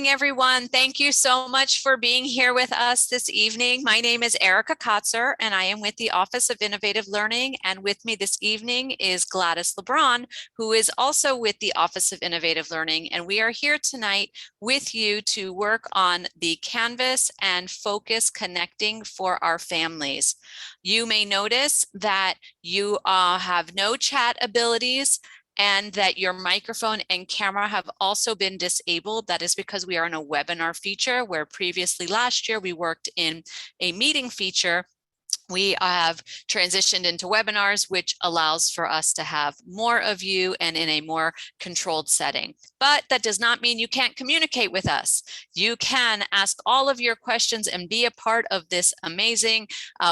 everyone. Thank you so much for being here with us this evening. My name is Erica Kotzer, and I am with the Office of Innovative Learning. And with me this evening is Gladys LeBron, who is also with the Office of Innovative Learning. And we are here tonight with you to work on the Canvas and Focus Connecting for our families. You may notice that you have no chat abilities, and that your microphone and camera have also been disabled. That is because we are in a webinar feature, where previously last year we worked in a meeting feature. We have transitioned into webinars, which allows for us to have more of you and in a more controlled setting. But that does not mean you can't communicate with us. You can ask all of your questions and be a part of this amazing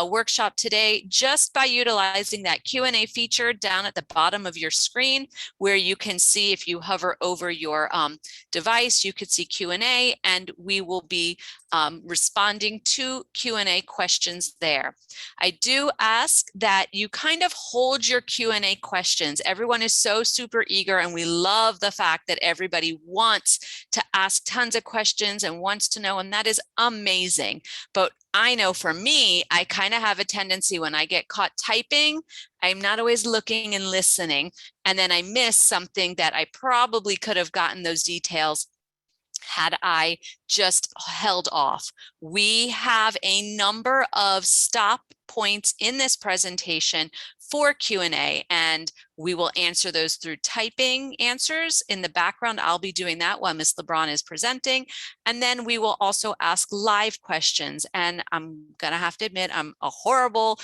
workshop today just by utilizing that Q&A feature down at the bottom of your screen, where you can see, if you hover over your device, you could see Q&A, and we will be responding to Q&A questions there. I do ask that you kind of hold your Q&A questions. Everyone is so super eager, and we love the fact that everybody wants to ask tons of questions and wants to know, and that is amazing. But I know for me, I kind of have a tendency when I get caught typing, I'm not always looking and listening, and then I miss something that I probably could have gotten those details had I just held off. We have a number of stop points in this presentation for Q&A, and we will answer those through typing answers. In the background, I'll be doing that while Ms. LeBron is presenting. And then we will also ask live questions. And I'm gonna have to admit, I'm a horrible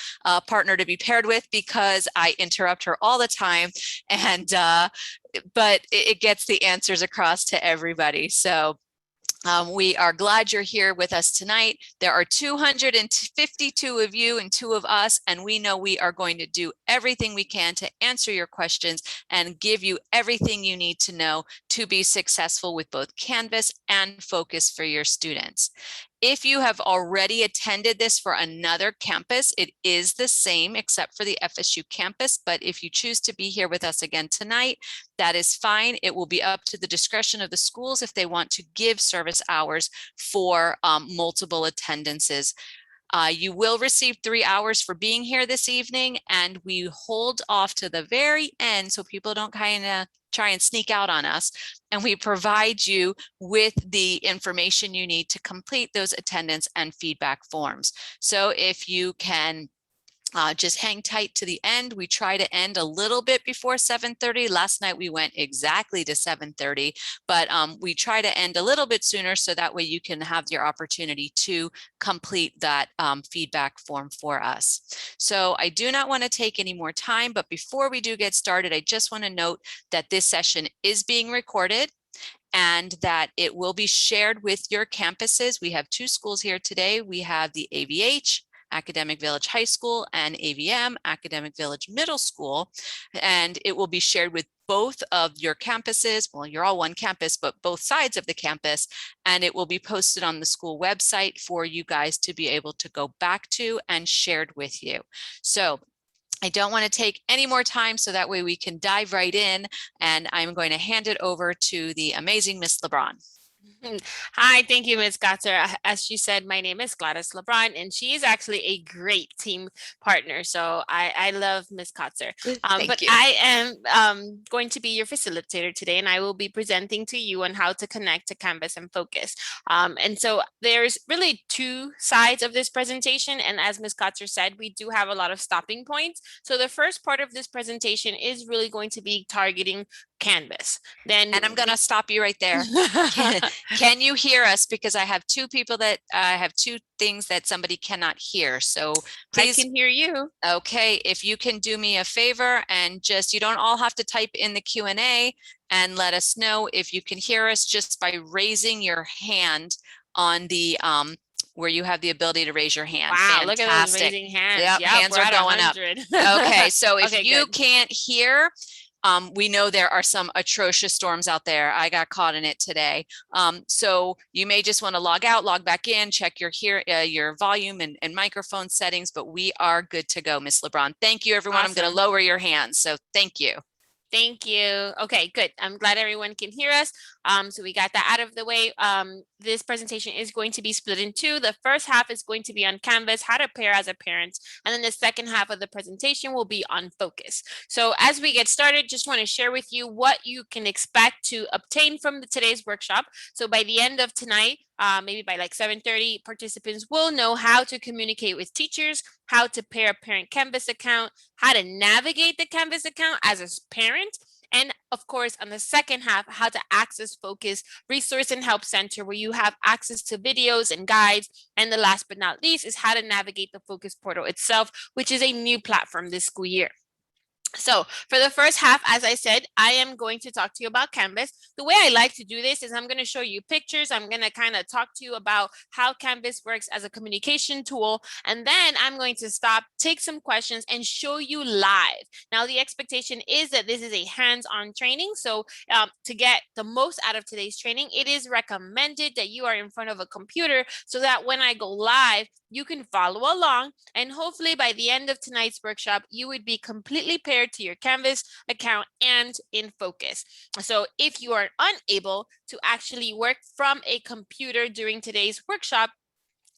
partner to be paired with, because I interrupt her all the time. And but it gets the answers across to everybody. So we are glad you're here with us tonight. There are 252 of you and 2 of us, and we know we are going to do everything we can to answer your questions and give you everything you need to know to be successful with both Canvas and Focus for your students. If you have already attended this for another campus, it is the same except for the FSU campus. But if you choose to be here with us again tonight, that is fine. It will be up to the discretion of the schools if they want to give service hours for multiple attendances. You will receive 3 hours for being here this evening, and we hold off to the very end so people don't kind of try and sneak out on us. And we provide you with the information you need to complete those attendance and feedback forms. So if you can just hang tight to the end. We try to end a little bit before 7:30. Last night we went exactly to 7:30, but we try to end a little bit sooner, so that way you can have your opportunity to complete that feedback form for us. So I do not want to take any more time, but before we do get started, I just want to note that this session is being recorded, and that it will be shared with your campuses. We have 2 schools here today. We have the AVH, Academic Village High School, and AVM, Academic Village Middle School, and it will be shared with both of your campuses. Well, you're all one campus, but both sides of the campus, and it will be posted on the school website for you guys to be able to go back to and shared with you. So I don't want to take any more time, so that way we can dive right in, and I'm going to hand it over to the amazing Miss LeBron. Hi, thank you, Ms. Gotzer. As she said, my name is Gladys LeBron, and she is actually a great team partner. So I love Ms. Gotzer. But you. I am going to be your facilitator today, and I will be presenting to you on how to connect to Canvas and Focus. And so there's really 2 sides of this presentation. And as Ms. Gotzer said, we do have a lot of stopping points. So the first part of this presentation is really going to be targeting Canvas. And I'm going to stop you right there. Can you hear us? Because I have 2 people that I have 2 things that somebody cannot hear. So please. I can hear you. Okay, if you can do me a favor and just, you don't all have to type in the Q&A, and let us know if you can hear us just by raising your hand on the where you have the ability to raise your hand. Wow, Fantastic. Look at those raising hands. Yep, hands are going 100. up. Okay, so if Okay, you good. can't hear, we know there are some atrocious storms out there. I got caught in it today. So you may just want to log out, log back in, check your volume and microphone settings, but we are good to go, Miss LeBron. Thank you, everyone. Awesome. I'm going to lower your hands. So thank you. Thank you. Okay, good. I'm glad everyone can hear us. So we got that out of the way. This presentation is going to be split in two. The first half is going to be on Canvas, how to pair as a parent, and then the second half of the presentation will be on Focus. So as we get started, just want to share with you what you can expect to obtain from today's workshop. So by the end of tonight, maybe by like 7:30, participants will know how to communicate with teachers, how to pair a parent Canvas account, how to navigate the Canvas account as a parent, and of course, on the second half, how to access Focus Resource and Help Center, where you have access to videos and guides. And the last but not least is how to navigate the Focus portal itself, which is a new platform this school year. So for the first half, as I said, I am going to talk to you about Canvas. The way I like to do this is I'm going to show you pictures. I'm going to kind of talk to you about how Canvas works as a communication tool. And then I'm going to stop, take some questions, and show you live. Now, the expectation is that this is a hands-on training. So to get the most out of today's training, it is recommended that you are in front of a computer so that when I go live, you can follow along, and hopefully by the end of tonight's workshop, you would be completely paired to your Canvas account and in Focus. So if you are unable to actually work from a computer during today's workshop,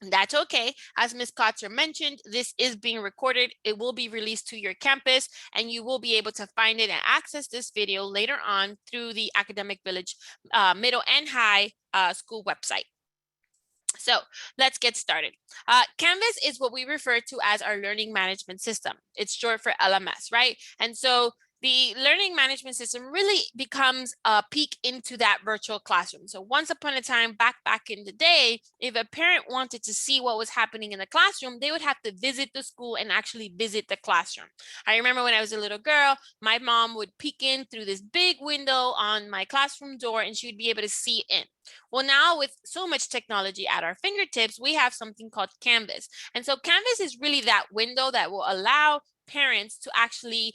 that's okay. As Ms. Kotzer mentioned, this is being recorded. It will be released to your campus, and you will be able to find it and access this video later on through the Academic Village Middle and High School website. So let's get started. Canvas is what we refer to as our learning management system. It's short for LMS, right? And so the learning management system really becomes a peek into that virtual classroom. So once upon a time, back in the day, if a parent wanted to see what was happening in the classroom, they would have to visit the school and actually visit the classroom. I remember when I was a little girl, my mom would peek in through this big window on my classroom door, and she would be able to see in. Well, now with so much technology at our fingertips, we have something called Canvas. And so Canvas is really that window that will allow parents to actually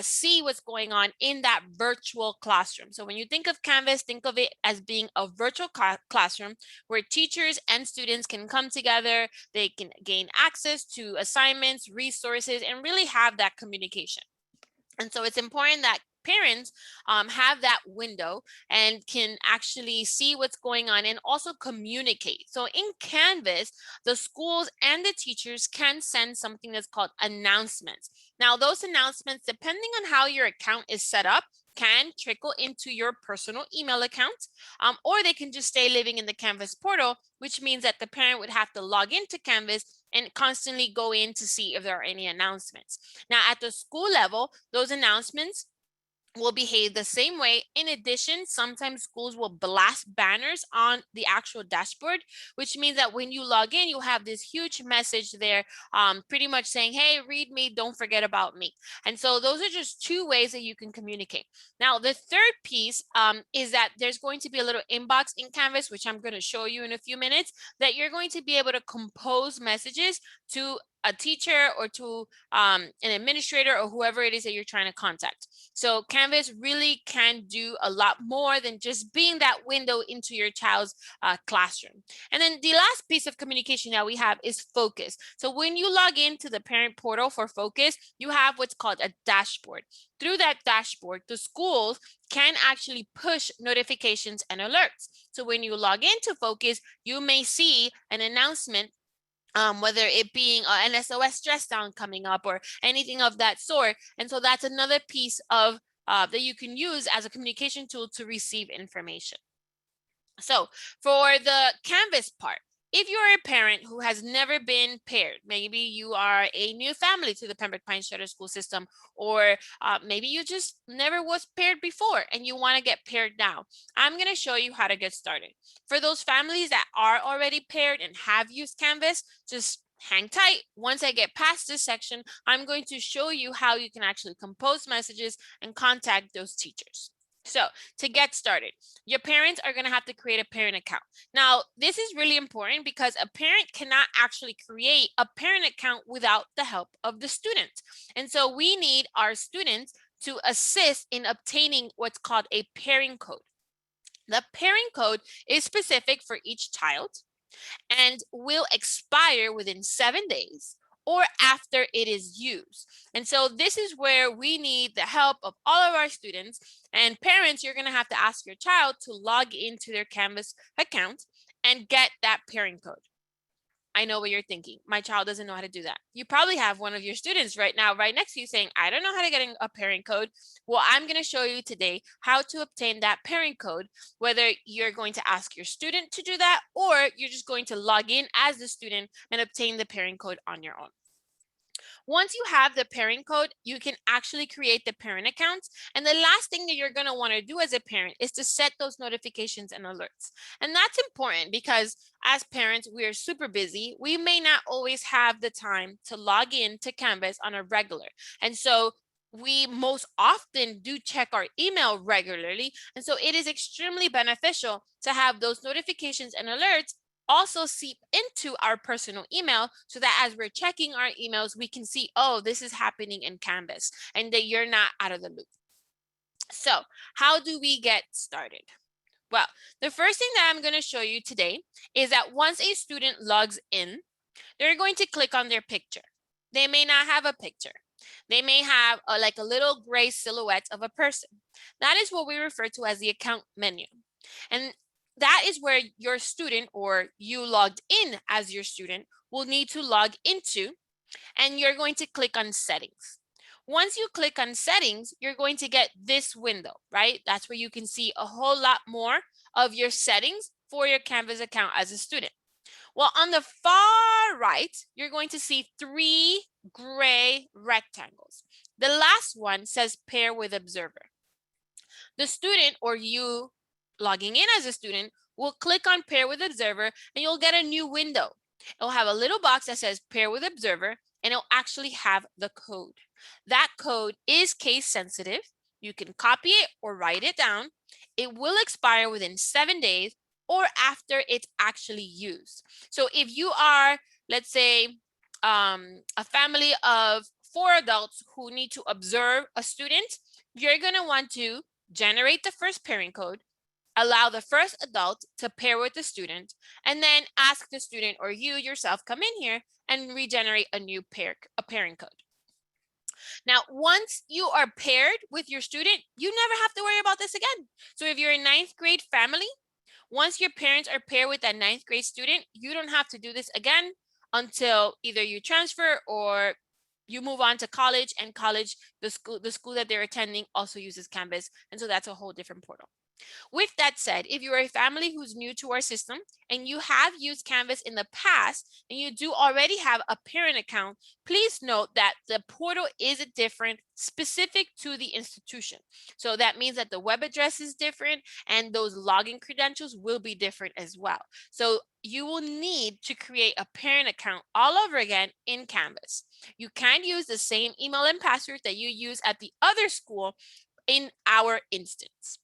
see what's going on in that virtual classroom. So when you think of Canvas, think of it as being a virtual classroom where teachers and students can come together, they can gain access to assignments, resources, and really have that communication. And so it's important that parents have that window and can actually see what's going on and also communicate. So in Canvas, the schools and the teachers can send something that's called announcements. Now, those announcements, depending on how your account is set up, can trickle into your personal email account, or they can just stay living in the Canvas portal, which means that the parent would have to log into Canvas and constantly go in to see if there are any announcements. Now, at the school level, those announcements will behave the same way. In addition, sometimes schools will blast banners on the actual dashboard, which means that when you log in, you'll have this huge message there, pretty much saying, hey, read me, don't forget about me. And so those are just two ways that you can communicate. Now, the third piece is that there's going to be a little inbox in Canvas, which I'm going to show you in a few minutes, that you're going to be able to compose messages to a teacher or to an administrator or whoever it is that you're trying to contact. So Canvas really can do a lot more than just being that window into your child's classroom. And then the last piece of communication that we have is Focus. So when you log into the parent portal for Focus, you have what's called a dashboard. Through that dashboard, the schools can actually push notifications and alerts. So when you log into Focus, you may see an announcement, whether it being an SOS dress down coming up or anything of that sort. And so that's another piece of that you can use as a communication tool to receive information. So for the Canvas part, if you're a parent who has never been paired, maybe you are a new family to the Pembroke Pines Charter School System, or maybe you just never was paired before and you want to get paired now, I'm going to show you how to get started. For those families that are already paired and have used Canvas, just hang tight. Once I get past this section, I'm going to show you how you can actually compose messages and contact those teachers. So to get started, your parents are going to have to create a parent account. Now, this is really important because a parent cannot actually create a parent account without the help of the student. And so we need our students to assist in obtaining what's called a pairing code. The pairing code is specific for each child and will expire within 7 days or after it is used. And so this is where we need the help of all of our students. And parents, you're going to have to ask your child to log into their Canvas account and get that pairing code. I know what you're thinking. My child doesn't know how to do that. You probably have one of your students right now, right next to you saying, I don't know how to get a pairing code. Well, I'm going to show you today how to obtain that pairing code, whether you're going to ask your student to do that, or you're just going to log in as the student and obtain the pairing code on your own. Once you have the pairing code, you can actually create the parent accounts. And the last thing that you're going to want to do as a parent is to set those notifications and alerts. And that's important because as parents, we are super busy. We may not always have the time to log in to Canvas on a regular. And so we most often do check our email regularly. And so it is extremely beneficial to have those notifications and alerts also seep into our personal email so that as we're checking our emails, we can see, oh, this is happening in Canvas and that you're not out of the loop. So how do we get started? Well, the first thing that I'm going to show you today is that once a student logs in, they're going to click on their picture. They may not have a picture. They may have like a little gray silhouette of a person. That is what we refer to as the account menu. And that is where your student or you logged in as your student will need to log into, and you're going to click on settings. Once you click on settings, you're going to get this window, right? That's where you can see a whole lot more of your settings for your Canvas account as a student. Well, on the far right, you're going to see 3 gray rectangles. The last one says pair with observer. The student or you logging in as a student will click on pair with observer and you'll get a new window. It'll have a little box that says pair with observer and it'll actually have the code. That code is case sensitive. You can copy it or write it down. It will expire within 7 days or after it's actually used. So if you are, let's say, a family of 4 adults who need to observe a student, you're going to want to generate the first pairing code, allow the first adult to pair with the student, and then ask the student or you yourself come in here and regenerate a new pairing code. Now, once you are paired with your student, you never have to worry about this again. So if you're a 9th grade family, once your parents are paired with that 9th grade student, you don't have to do this again until either you transfer or you move on to college, and college, the school that they're attending also uses Canvas. And so that's a whole different portal. With that said, if you're a family who's new to our system and you have used Canvas in the past and you do already have a parent account, please note that the portal is different, specific to the institution. So that means that the web address is different and those login credentials will be different as well. So you will need to create a parent account all over again in Canvas. You can use the same email and password that you use at the other school in our instance.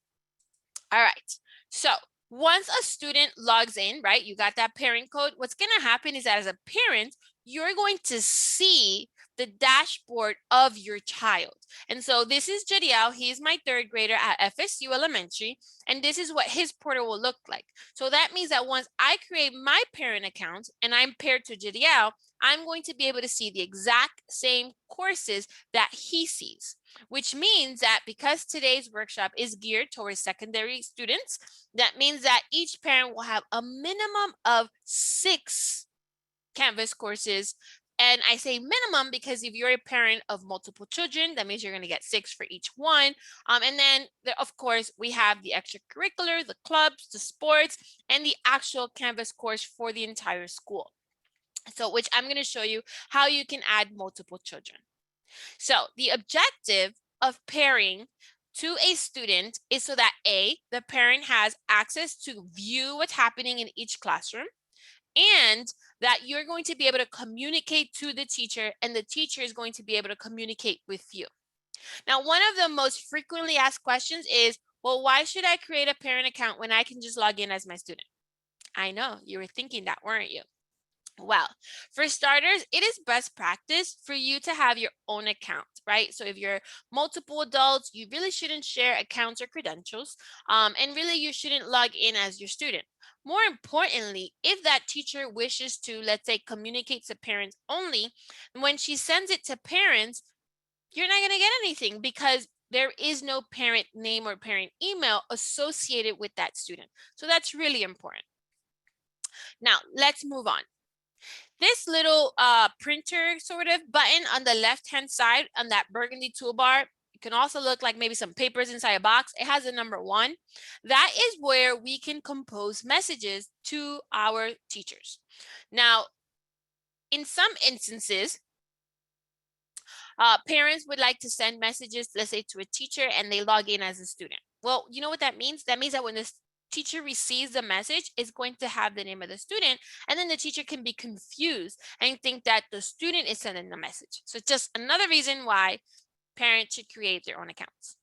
All right, so once a student logs in, right, you got that parent code, what's going to happen is that as a parent, you're going to see the dashboard of your child. And so this is Jadiel. He's my 3rd grader at FSU Elementary, and this is what his portal will look like. So that means that once I create my parent account and I'm paired to Jadiel, I'm going to be able to see the exact same courses that he sees, which means that because today's workshop is geared towards secondary students, that means that each parent will have a minimum of 6 Canvas courses. And I say minimum because if you're a parent of multiple children, that means you're going to get 6 for each one. And then, of course, we have the extracurricular, the clubs, the sports, and the actual Canvas course for the entire school. So, which I'm going to show you how you can add multiple children. So the objective of pairing to a student is so that A, the parent has access to view what's happening in each classroom, and that you're going to be able to communicate to the teacher and the teacher is going to be able to communicate with you. Now, one of the most frequently asked questions is, well, why should I create a parent account when I can just log in as my student? I know you were thinking that, weren't you? Well, for starters, it is best practice for you to have your own account, right? So if you're multiple adults, you really shouldn't share accounts or credentials, and really you shouldn't log in as your student. More importantly, if that teacher wishes to, let's say, communicate to parents only, when she sends it to parents, you're not going to get anything because there is no parent name or parent email associated with that student. So that's really important. Now, let's move on. This little printer sort of button on the left-hand side on that burgundy toolbar, it can also look like maybe some papers inside a box. It has a number 1. That is where we can compose messages to our teachers. Now, in some instances, parents would like to send messages, let's say, to a teacher and they log in as a student. Well, you know what that means? That means that when the teacher receives the message, it's going to have the name of the student, and then the teacher can be confused and think that the student is sending the message. So just another reason why parents should create their own accounts.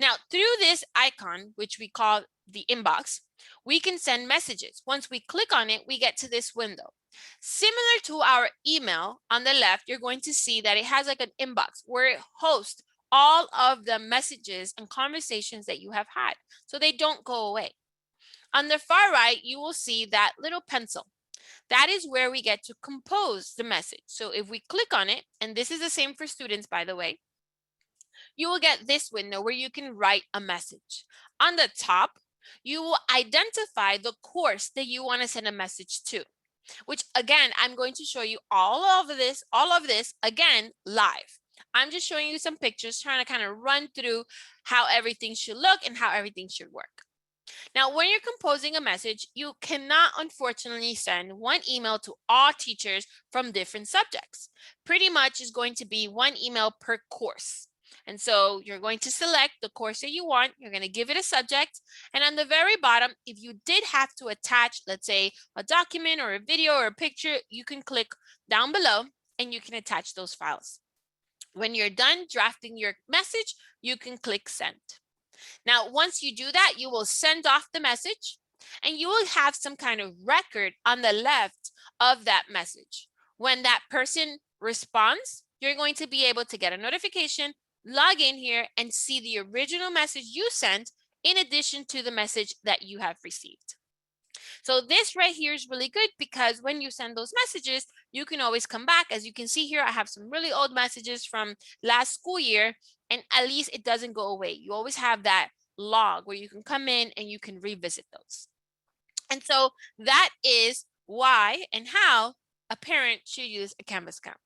Now, through this icon, which we call the inbox, we can send messages. Once we click on it, we get to this window. Similar to our email on the left, you're going to see that it has like an inbox where it hosts all of the messages and conversations that you have had, so they don't go away. On the far right, you will see that little pencil. That is where we get to compose the message. So if we click on it, and this is the same for students, by the way, you will get this window where you can write a message. On the top, you will identify the course that you want to send a message to, which again, I'm going to show you all of this again live. I'm just showing you some pictures, trying to kind of run through how everything should look and how everything should work. Now, when you're composing a message, you cannot unfortunately send one email to all teachers from different subjects. Pretty much is going to be one email per course. And so you're going to select the course that you want. You're going to give it a subject. And on the very bottom, if you did have to attach, let's say, a document or a video or a picture, you can click down below and you can attach those files. When you're done drafting your message, you can click send. Now, once you do that, you will send off the message and you will have some kind of record on the left of that message. When that person responds, you're going to be able to get a notification, log in here and see the original message you sent in addition to the message that you have received. So this right here is really good because when you send those messages, you can always come back. As you can see here, I have some really old messages from last school year, and at least it doesn't go away. You always have that log where you can come in and you can revisit those. And so that is why and how a parent should use a Canvas account.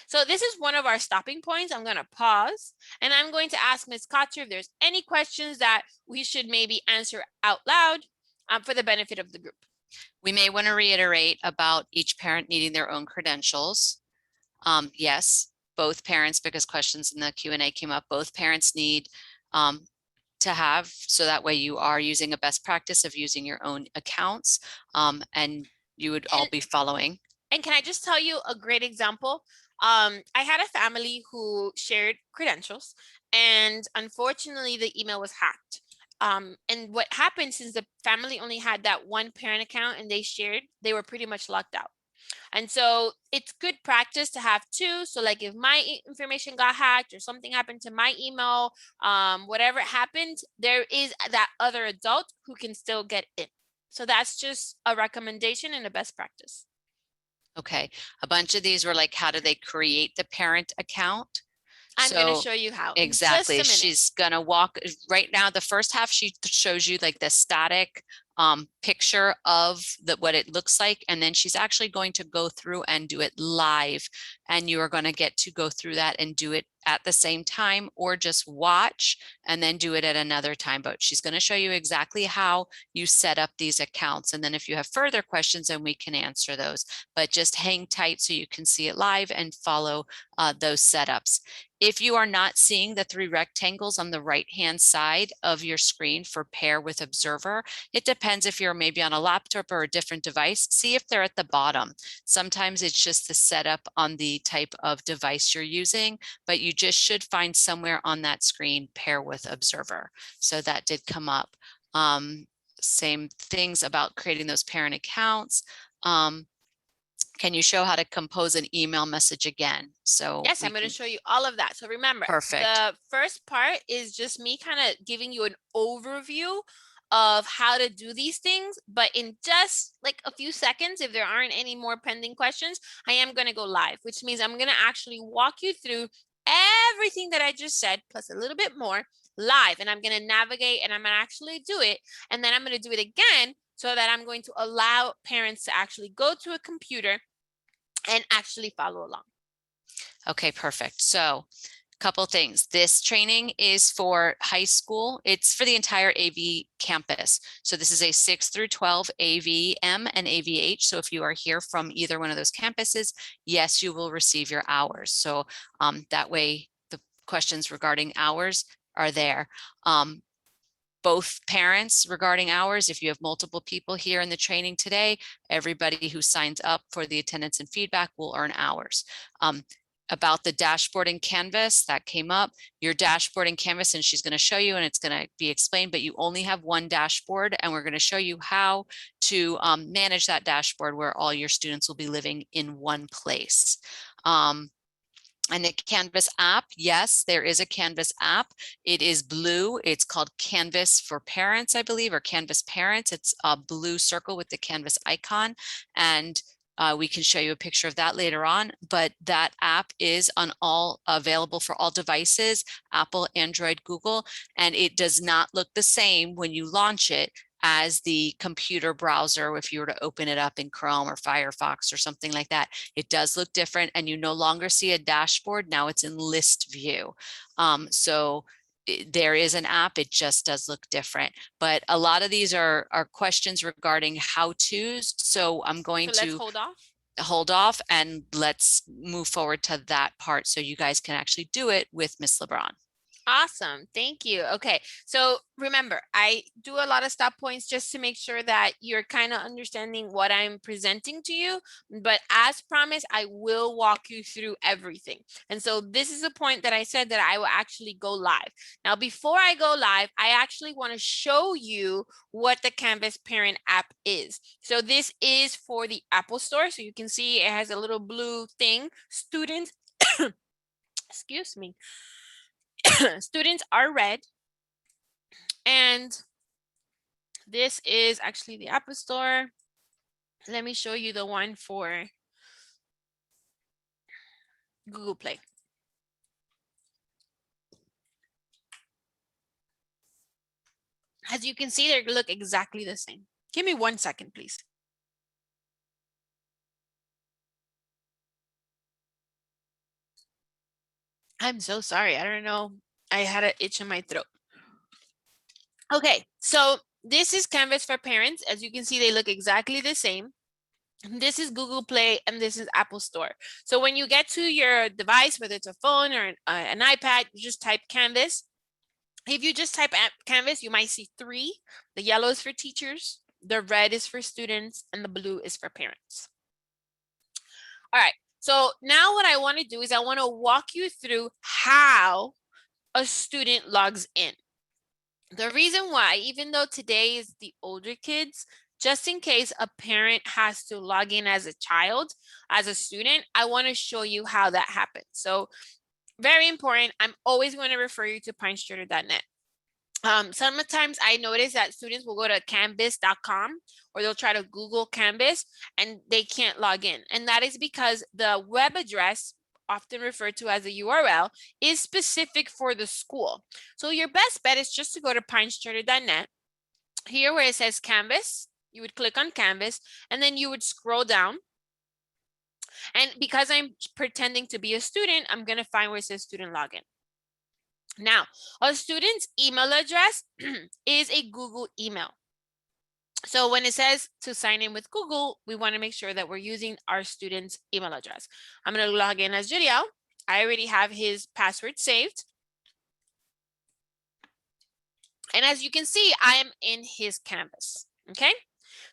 So this is one of our stopping points. I'm going to pause and I'm going to ask Ms. Kotzer if there's any questions that we should maybe answer out loud for the benefit of the group. We may want to reiterate about each parent needing their own credentials. Yes, both parents, because questions in the Q&A came up, both parents need to have, so that way you are using a best practice of using your own accounts, and you would all be following. And can I just tell you a great example? I had a family who shared credentials and unfortunately the email was hacked. And what happened, since the family only had that one parent account and they shared, they were pretty much locked out. And so it's good practice to have two. So like if my information got hacked or something happened to my email, whatever happened, there is that other adult who can still get in. So that's just a recommendation and a best practice. Okay, a bunch of these were like, how do they create the parent account? I'm going to show you how. Exactly. She's going to walk right now. The first half, she shows you like the static picture of what it looks like. And then she's actually going to go through and do it live. And you are going to get to go through that and do it at the same time, or just watch and then do it at another time. But she's going to show you exactly how you set up these accounts. And then if you have further questions, then we can answer those. But just hang tight so you can see it live and follow those setups. If you are not seeing the 3 rectangles on the right-hand side of your screen for pair with observer, it depends if you're maybe on a laptop or a different device. See if they're at the bottom. Sometimes it's just the setup on the type of device you're using, but you just should find somewhere on that screen pair with observer. So that did come up. Same things about creating those parent accounts. Can you show how to compose an email message again? So yes, I'm going to show you all of that. So remember, perfect. The first part is just me kind of giving you an overview of how to do these things, but in just like a few seconds, if there aren't any more pending questions, I am going to go live, which means I'm going to actually walk you through everything that I just said, plus a little bit more live, and I'm going to navigate and I'm going to actually do it. And then I'm going to do it again so that I'm going to allow parents to actually go to a computer and actually follow along. Okay, perfect. So couple things. This training is for high school. It's for the entire AV campus. So this is a 6 through 12 AVM and AVH. So if you are here from either one of those campuses, yes, you will receive your hours. So that way the questions regarding hours are there. Both parents regarding hours, if you have multiple people here in the training today, everybody who signs up for the attendance and feedback will earn hours. About the dashboard in Canvas, that came up, your dashboard in Canvas, and she's going to show you, and it's going to be explained, but you only have one dashboard, and we're going to show you how to manage that dashboard where all your students will be living in one place. And the Canvas app, yes, there is a Canvas app. It is blue. It's called Canvas for Parents, I believe, or Canvas Parents. It's a blue circle with the Canvas icon, and we can show you a picture of that later on, but that app is available for all devices, Apple, Android, Google, and it does not look the same when you launch it as the computer browser. If you were to open it up in Chrome or Firefox or something like that, it does look different, and you no longer see a dashboard. Now it's in list view. So there is an app, it just does look different, but a lot of these are questions regarding how-tos. So I'm going So let's to hold off. And let's move forward to that part so you guys can actually do it with Miss LeBron. Awesome. Thank you. Okay. So remember, I do a lot of stop points just to make sure that you're kind of understanding what I'm presenting to you. But as promised, I will walk you through everything. And so this is a point that I said that I will actually go live. Now, before I go live, I actually want to show you what the Canvas Parent app is. So this is for the Apple Store. So you can see it has a little blue thing. Students, excuse me. Students are red, and this is actually the Apple Store. Let me show you the one for Google Play. As you can see, they look exactly the same. Give me 1 second, please. I'm so sorry. I don't know. I had an itch in my throat. Okay, so this is Canvas for Parents. As you can see, they look exactly the same. This is Google Play and this is Apple Store. So when you get to your device, whether it's a phone or an iPad, you just type Canvas. If you just type Canvas, you might see 3. The yellow is for teachers, the red is for students, and the blue is for parents. All right, so now what I want to do is I want to walk you through how a student logs in. The reason why, even though today is the older kids, just in case a parent has to log in as a child, as a student, I want to show you how that happens. So very important. I'm always going to refer you to pinestreeter.net. Sometimes I notice that students will go to canvas.com or they'll try to Google Canvas and they can't log in. And that is because the web address, often referred to as a URL, is specific for the school. So your best bet is just to go to pinestreeter.net. Here where it says Canvas, you would click on Canvas and then you would scroll down. And because I'm pretending to be a student, I'm going to find where it says student login. Now, a student's email address is a Google email. So when it says to sign in with Google, we want to make sure that we're using our student's email address. I'm going to log in as Juriel. I already have his password saved. And as you can see, I am in his Canvas. Okay.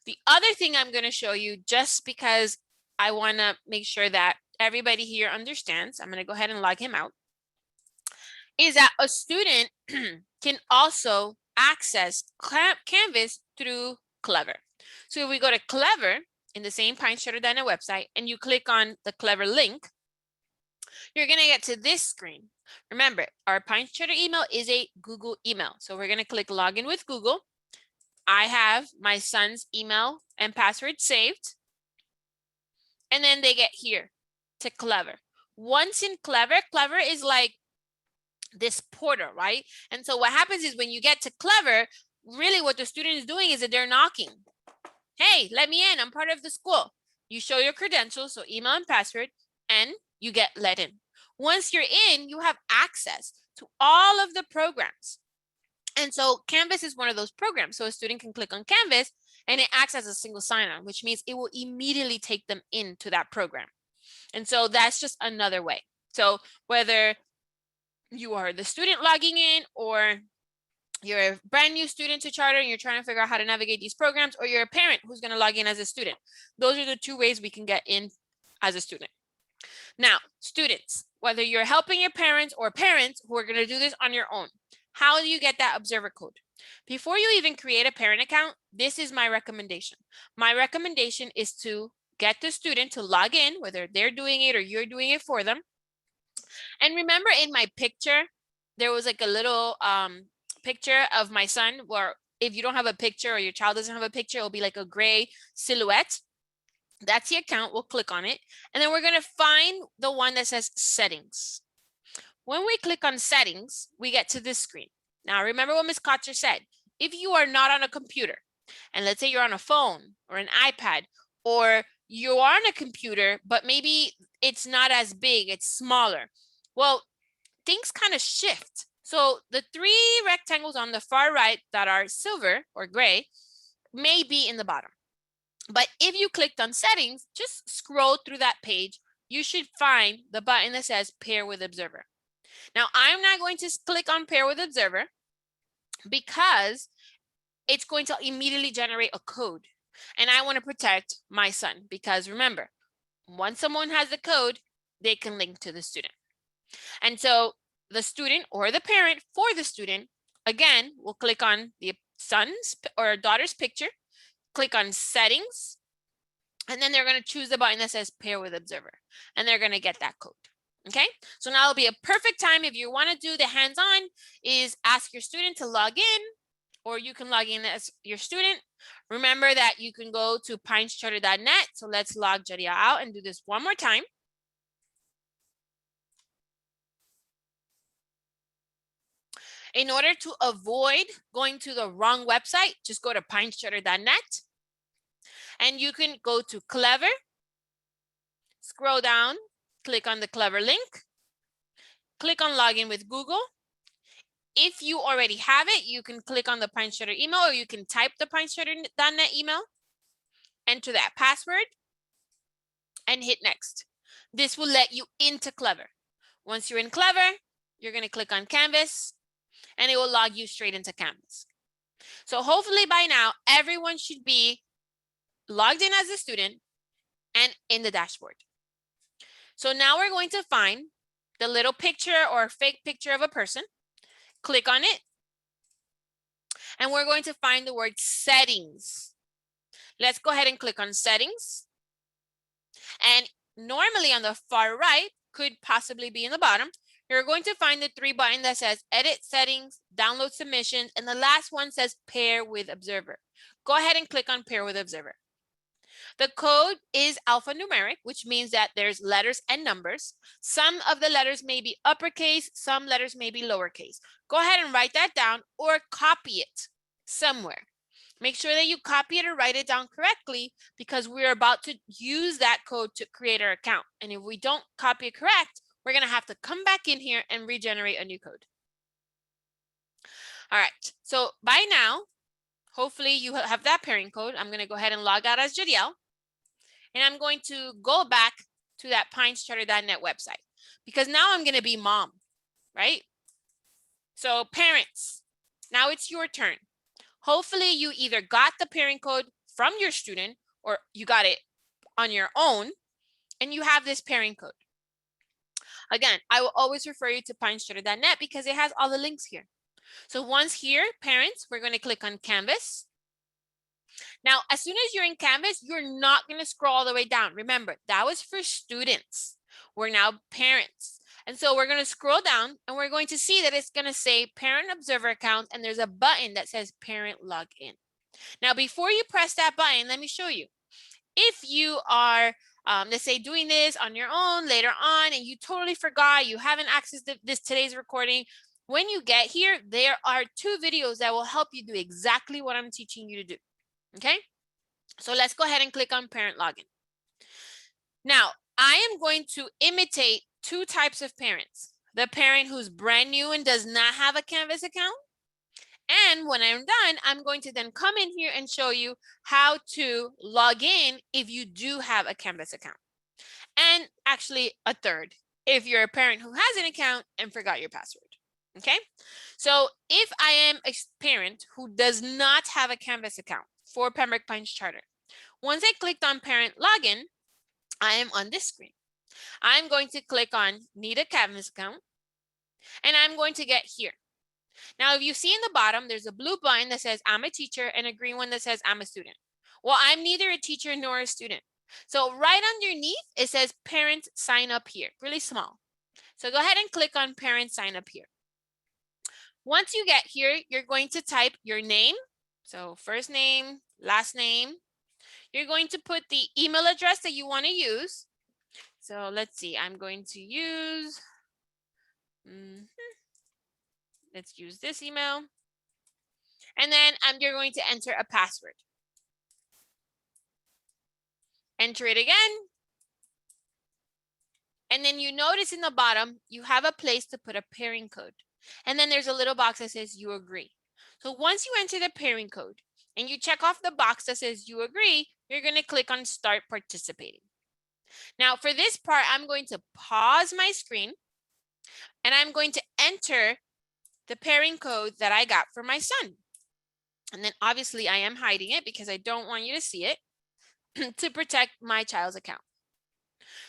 The other thing I'm going to show you, just because I want to make sure that everybody here understands, I'm going to go ahead and log him out, is that a student can also access Canvas through Clever. So if we go to Clever in the same pinestreeter.net website and you click on the Clever link, you're going to get to this screen. Remember, our PineStreeter email is a Google email. So we're going to click Login with Google. I have my son's email and password saved. And then they get here to Clever. Once in Clever, Clever is like this portal, right? And so what happens is when you get to Clever, really what the student is doing is that they're knocking. Hey, let me in. I'm part of the school. You show your credentials, so email and password, and you get let in. Once you're in, you have access to all of the programs. And so Canvas is one of those programs. So a student can click on Canvas and it acts as a single sign-on, which means it will immediately take them into that program. And so that's just another way. So whether you are the student logging in, or you're a brand new student to Charter and you're trying to figure out how to navigate these programs, or you're a parent who's going to log in as a student. Those are the two ways we can get in as a student. Now, students, whether you're helping your parents or parents who are going to do this on your own, how do you get that observer code? Before you even create a parent account, this is my recommendation. My recommendation is to get the student to log in, whether they're doing it or you're doing it for them. And remember in my picture, there was like a little picture of my son, where if you don't have a picture or your child doesn't have a picture, it'll be like a gray silhouette. That's the account. We'll click on it. And then we're going to find the one that says settings. When we click on settings, we get to this screen. Now, remember what Ms. Kotzer said. If you are not on a computer, and let's say you're on a phone or an iPad, or you are on a computer, but maybe it's not as big, it's smaller. Well, things kind of shift. So the three rectangles on the far right that are silver or gray may be in the bottom. But if you clicked on settings, just scroll through that page, you should find the button that says pair with observer. Now, I'm not going to click on pair with observer because it's going to immediately generate a code. And I want to protect my son because remember, once someone has the code, they can link to the student. And so the student or the parent for the student, again, will click on the son's or daughter's picture, click on settings, and then they're going to choose the button that says pair with observer, and they're going to get that code. Okay, so now it'll be a perfect time if you want to do the hands-on is ask your student to log in, or you can log in as your student. Remember that you can go to pinescharter.net. So let's log Jadiel out and do this one more time. In order to avoid going to the wrong website, just go to pinescharter.net and you can go to Clever, scroll down, click on the Clever link, click on login with Google. If you already have it, you can click on the Pinescharter email, or you can type the pinescharter.net email, enter that password, and hit next. This will let you into Clever. Once you're in Clever, you're going to click on Canvas, and it will log you straight into Canvas. So hopefully by now, everyone should be logged in as a student and in the dashboard. So now we're going to find the little picture or fake picture of a person. Click on it. And we're going to find the word settings. Let's go ahead and click on settings. And normally on the far right, could possibly be in the bottom, you're going to find the three button that says edit settings, download submissions, and the last one says pair with observer. Go ahead and click on pair with observer. The code is alphanumeric, which means that there's letters and numbers. Some of the letters may be uppercase, some letters may be lowercase. Go ahead and write that down or copy it somewhere. Make sure that you copy it or write it down correctly because we're about to use that code to create our account. And if we don't copy it correct, we're going to have to come back in here and regenerate a new code. All right, so by now, hopefully you have that pairing code. I'm going to go ahead and log out as Jadiel. And I'm going to go back to that pinescharter.net website because now I'm going to be mom, right? So parents, now it's your turn. Hopefully you either got the pairing code from your student or you got it on your own and you have this pairing code. Again, I will always refer you to pinescharter.net because it has all the links here. So once here, parents, we're going to click on Canvas. Now, as soon as you're in Canvas, you're not going to scroll all the way down. Remember, that was for students. We're now parents. And so we're going to scroll down and we're going to see that it's going to say parent observer account and there's a button that says parent login. Now, before you press that button, let me show you. If you are, let's say, doing this on your own later on, and you totally forgot, you haven't accessed today's recording, when you get here, there are 2 videos that will help you do exactly what I'm teaching you to do, okay? So let's go ahead and click on parent login. Now, I am going to imitate 2 types of parents. The parent who's brand new and does not have a Canvas account. And when I'm done, I'm going to then come in here and show you how to log in if you do have a Canvas account. And actually a third, if you're a parent who has an account and forgot your password. Okay, so if I am a parent who does not have a Canvas account for Pembroke Pines Charter, once I clicked on parent login, I am on this screen. I'm going to click on need a Canvas account, and I'm going to get here. Now, if you see in the bottom, there's a blue button that says I'm a teacher and a green one that says I'm a student. Well, I'm neither a teacher nor a student. So right underneath, it says parent sign up here, really small. So go ahead and click on parent sign up here. Once you get here, you're going to type your name. So first name, last name. You're going to put the email address that you want to use. So let's see, I'm going to use, let's use this email. And then you're going to enter a password. Enter it again. And then you notice in the bottom, you have a place to put a pairing code. And then there's a little box that says you agree. So once you enter the pairing code and you check off the box that says you agree, you're going to click on start participating. Now for this part, I'm going to pause my screen and I'm going to enter the pairing code that I got for my son. And then obviously I am hiding it because I don't want you to see it to protect my child's account.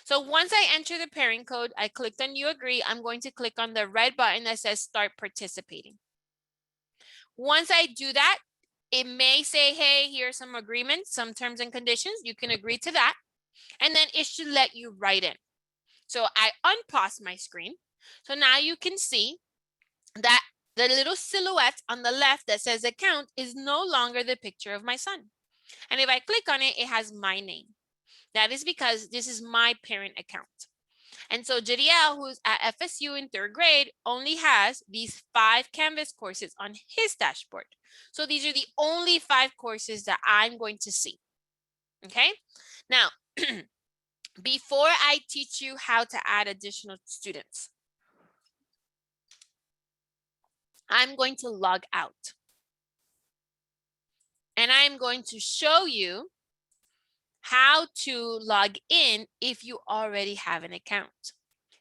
So once I enter the pairing code, I clicked on you agree. I'm going to click on the red button that says start participating. Once I do that, it may say, hey, here's some agreements, some terms and conditions. You can agree to that. And then it should let you write in. So I unpause my screen. So now you can see that the little silhouette on the left that says account is no longer the picture of my son. And if I click on it, it has my name. That is because this is my parent account. And so Jadiel, who's at FSU in 3rd grade, only has these 5 Canvas courses on his dashboard. So these are the only 5 courses that I'm going to see. Okay, now, before I teach you how to add additional students, I'm going to log out. And I'm going to show you how to log in if you already have an account.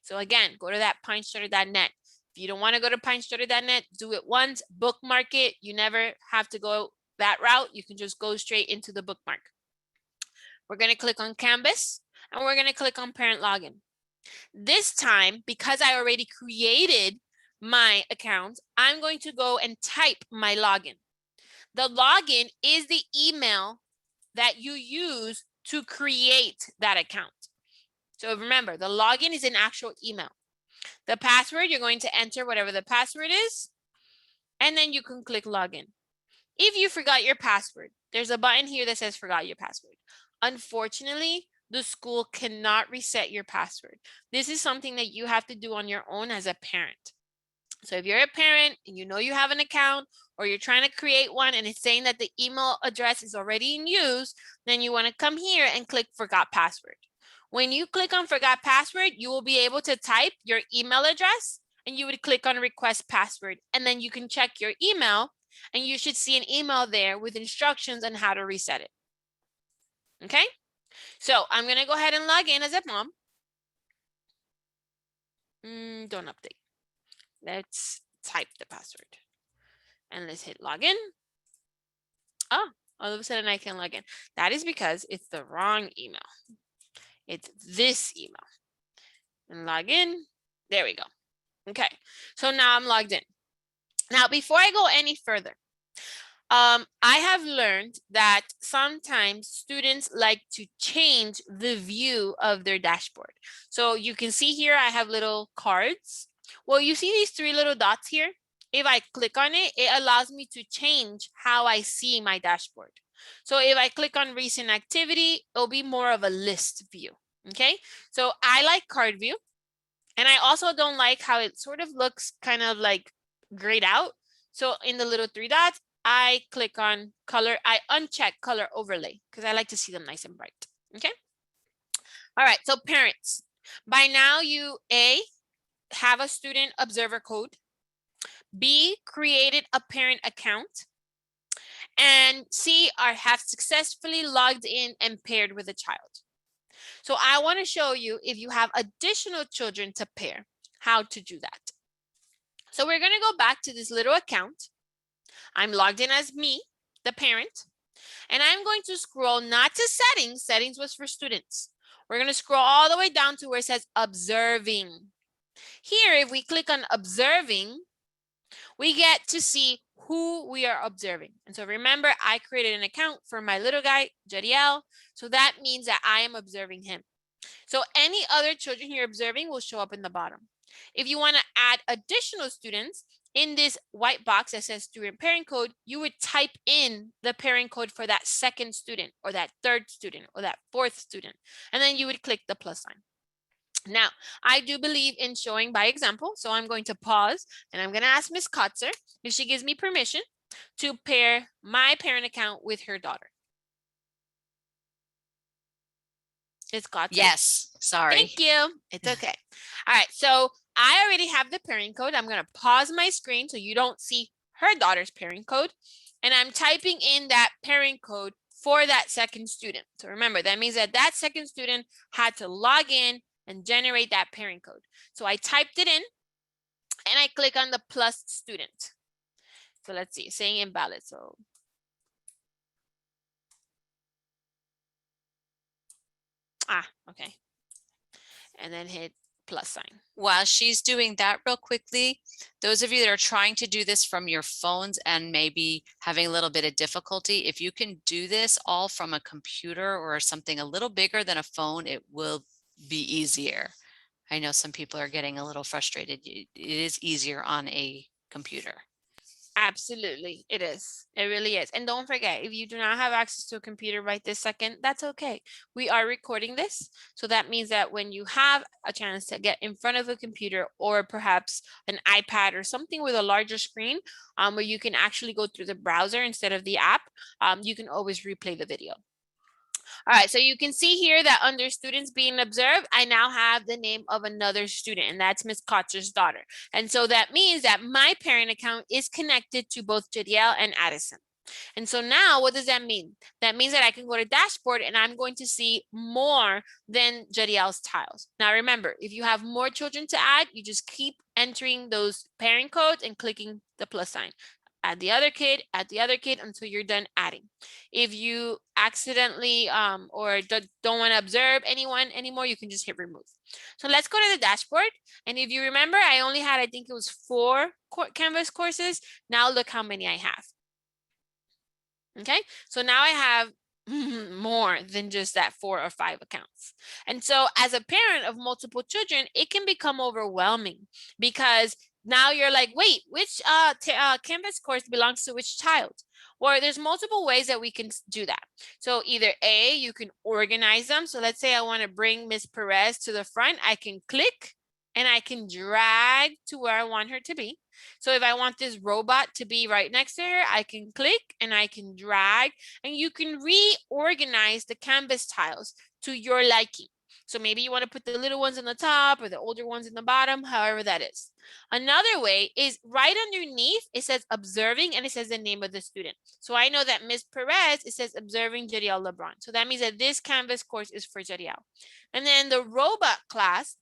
So again, go to that pinecharter.net. If you don't want to go to pinecharter.net, do it once, bookmark it. You never have to go that route. You can just go straight into the bookmark. We're going to click on Canvas and we're going to click on parent login. This time, because I already created my account, I'm going to go and type my login. The login is the email that you use to create that account. So remember, the login is an actual email. The password, you're going to enter whatever the password is, and then you can click login. If you forgot your password, there's a button here that says forgot your password. Unfortunately, the school cannot reset your password. This is something that you have to do on your own as a parent. So if you're a parent and you know you have an account or you're trying to create one and it's saying that the email address is already in use, then you want to come here and click forgot password. When you click on forgot password, you will be able to type your email address and you would click on request password, and then you can check your email and you should see an email there with instructions on how to reset it. Okay, so I'm going to go ahead and log in as a mom. Don't update. Let's type the password and let's hit login. Oh, all of a sudden I can log in. That is because it's the wrong email. It's this email. And log in. There we go. Okay, so now I'm logged in. Now, before I go any further, I have learned that sometimes students like to change the view of their dashboard. So you can see here, I have little cards. Well, you see these 3 little dots here? if I click on it, it allows me to change how I see my dashboard. So if I click on recent activity, it'll be more of a list view, okay? So I like card view, and I also don't like how it sort of looks kind of like grayed out. So in the little 3 dots, I click on color, I uncheck color overlay because I like to see them nice and bright, okay? All right, so parents, by now you A, have a student observer code, B, created a parent account, and C, have successfully logged in and paired with a child. So I want to show you, if you have additional children to pair, how to do that. So we're going to go back to this little account. I'm logged in as me, the parent, and I'm going to scroll not to settings. Settings was for students. We're going to scroll all the way down to where it says observing. Here, if we click on observing, we get to see who we are observing. And so remember, I created an account for my little guy, Jadiel. So that means that I am observing him. So any other children you're observing will show up in the bottom. If you want to add additional students, in this white box that says student pairing code, you would type in the pairing code for that second student or that third student or that fourth student, and then you would click the plus sign. Now, I do believe in showing by example, so I'm going to pause and I'm going to ask Ms. Kotzer if she gives me permission to pair my parent account with her daughter. Ms. Kotzer? Yes, sorry. Thank you. It's okay. All right, so I already have the pairing code. I'm going to pause my screen so you don't see her daughter's pairing code. And I'm typing in that pairing code for that second student. So remember, that means that that second student had to log in and generate that pairing code. So I typed it in and I click on the plus student. So let's see, saying invalid. So okay. And then hit plus sign. While she's doing that real quickly, those of you that are trying to do this from your phones and maybe having a little bit of difficulty, if you can do this all from a computer or something a little bigger than a phone, it will be easier. I know some people are getting a little frustrated. It is easier on a computer. Absolutely, it is. It really is. And don't forget, if you do not have access to a computer right this second, that's okay. We are recording this. So that means that when you have a chance to get in front of a computer or perhaps an iPad or something with a larger screen where you can actually go through the browser instead of the app, you can always replay the video. All right, so you can see here that under students being observed, I now have the name of another student, and that's Ms. Kotzer's daughter. And so that means that my parent account is connected to both Jadiel and Addison. And so now what does that mean? That means that I can go to dashboard and I'm going to see more than Jadiel's tiles. Now remember, if you have more children to add, you just keep entering those parent codes and clicking the plus sign. Add the other kid until you're done adding. If you accidentally or don't want to observe anyone anymore, you can just hit remove. So let's go to the dashboard. And if you remember, I only had, I think it was 4 Canvas courses. Now look how many I have. Okay, so now I have more than just that 4 or 5 accounts. And so as a parent of multiple children, it can become overwhelming because now you're like, wait, which Canvas course belongs to which child? Well, there's multiple ways that we can do that. So either A, you can organize them. So let's say I want to bring Ms. Perez to the front. I can click and I can drag to where I want her to be. So if I want this robot to be right next to her, I can click and I can drag, and you can reorganize the Canvas tiles to your liking. So maybe you want to put the little ones on the top or the older ones in the bottom, however that is. Another way is right underneath, it says observing and it says the name of the student. So I know that Ms. Perez, it says observing Jadiel LeBron. So that means that this Canvas course is for Jadiel. And then the robot class,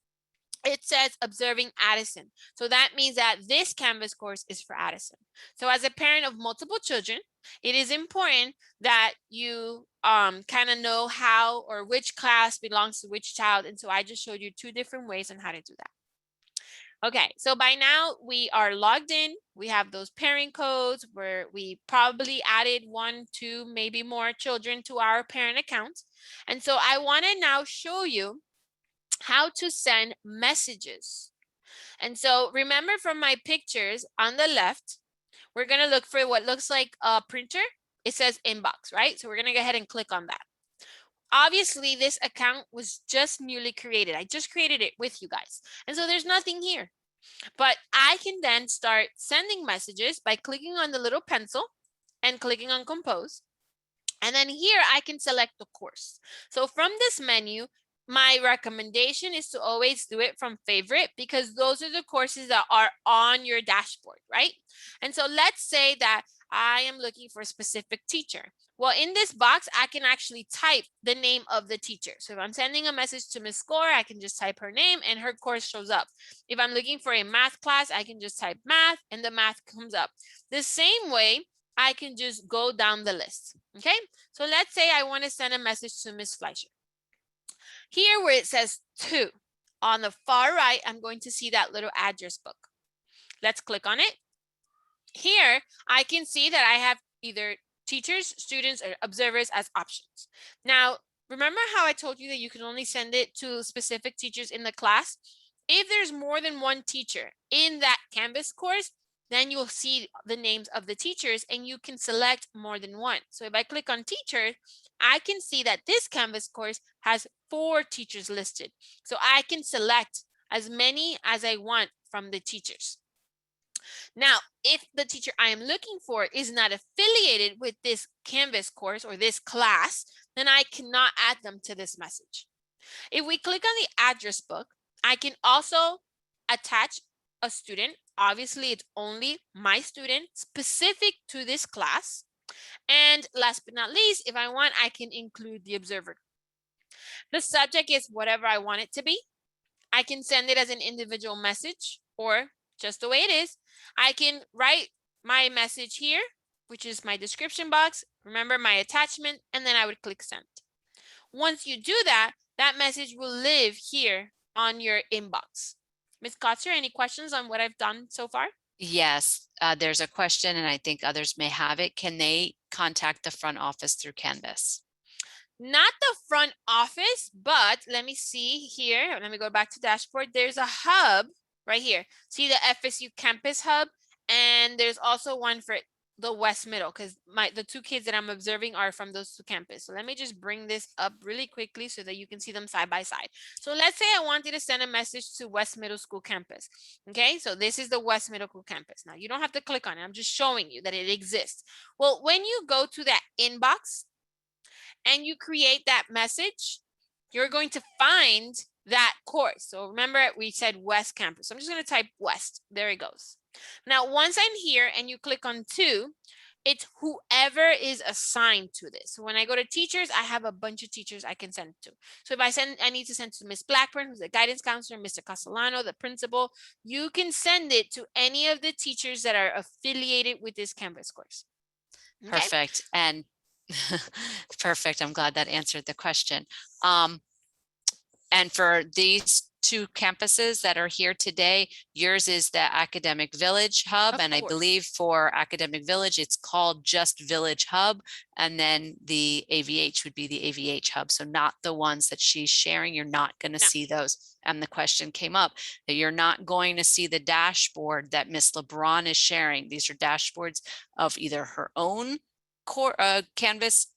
it says observing Addison. So that means that this Canvas course is for Addison. So as a parent of multiple children, it is important that you kind of know how or which class belongs to which child. And so I just showed you 2 different ways on how to do that. Okay, so by now we are logged in. We have those pairing codes where we probably added 1, 2, maybe more children to our parent account. And so I want to now show you how to send messages. And so remember from my pictures on the left, we're going to look for what looks like a printer. It says inbox, right? So we're going to go ahead and click on that. Obviously, this account was just newly created. I just created it with you guys. And so there's nothing here. But I can then start sending messages by clicking on the little pencil and clicking on compose. And then here I can select the course. So from this menu, my recommendation is to always do it from favorite, because those are the courses that are on your dashboard, right? And so let's say that I am looking for a specific teacher. Well, in this box, I can actually type the name of the teacher. So if I'm sending a message to Ms. Gore, I can just type her name and her course shows up. If I'm looking for a math class, I can just type math and the math comes up. The same way, I can just go down the list, okay? So let's say I want to send a message to Ms. Fleischer. Here where it says to, on the far right, I'm going to see that little address book. Let's click on it. Here, I can see that I have either teachers, students, or observers as options. Now, remember how I told you that you can only send it to specific teachers in the class? If there's more than one teacher in that Canvas course, then you'll see the names of the teachers and you can select more than one. So if I click on teacher, I can see that this Canvas course has 4 teachers listed. So I can select as many as I want from the teachers. Now, if the teacher I am looking for is not affiliated with this Canvas course or this class, then I cannot add them to this message. If we click on the address book, I can also attach a student. Obviously, it's only my student specific to this class. And last but not least, if I want, I can include the observer. The subject is whatever I want it to be. I can send it as an individual message or just the way it is. I can write my message here, which is my description box. Remember my attachment, and then I would click send. Once you do that, that message will live here on your inbox. Ms. Kotzer, any questions on what I've done so far? Yes, there's a question and I think others may have it. Can they contact the front office through Canvas? Not the front office, but let me see here. Let me go back to dashboard. There's a hub right here. See the FSU campus hub, and there's also one for the West Middle, because the 2 kids that I'm observing are from those 2 campuses. So let me just bring this up really quickly so that you can see them side by side. So let's say I wanted to send a message to West Middle School campus. Okay, so this is the West Middle School campus. Now you don't have to click on it. I'm just showing you that it exists. Well, when you go to that inbox and you create that message, you're going to find that course. So remember we said West Campus. I'm just going to type West. There it goes. Now, once I'm here and you click on to, it's whoever is assigned to this. So when I go to teachers, I have a bunch of teachers I can send to. So if I need to send to Miss Blackburn, who's the guidance counselor, Mr. Castellano, the principal, you can send it to any of the teachers that are affiliated with this Canvas course. Okay? Perfect. And perfect. I'm glad that answered the question. And for these 2 campuses that are here today, yours is the Academic Village Hub. And I believe for Academic Village, it's called just Village Hub. And then the AVH would be the AVH Hub. So not the ones that she's sharing. You're not going to see those. And the question came up that you're not going to see the dashboard that Miss LeBron is sharing. These are dashboards of either her own Canvas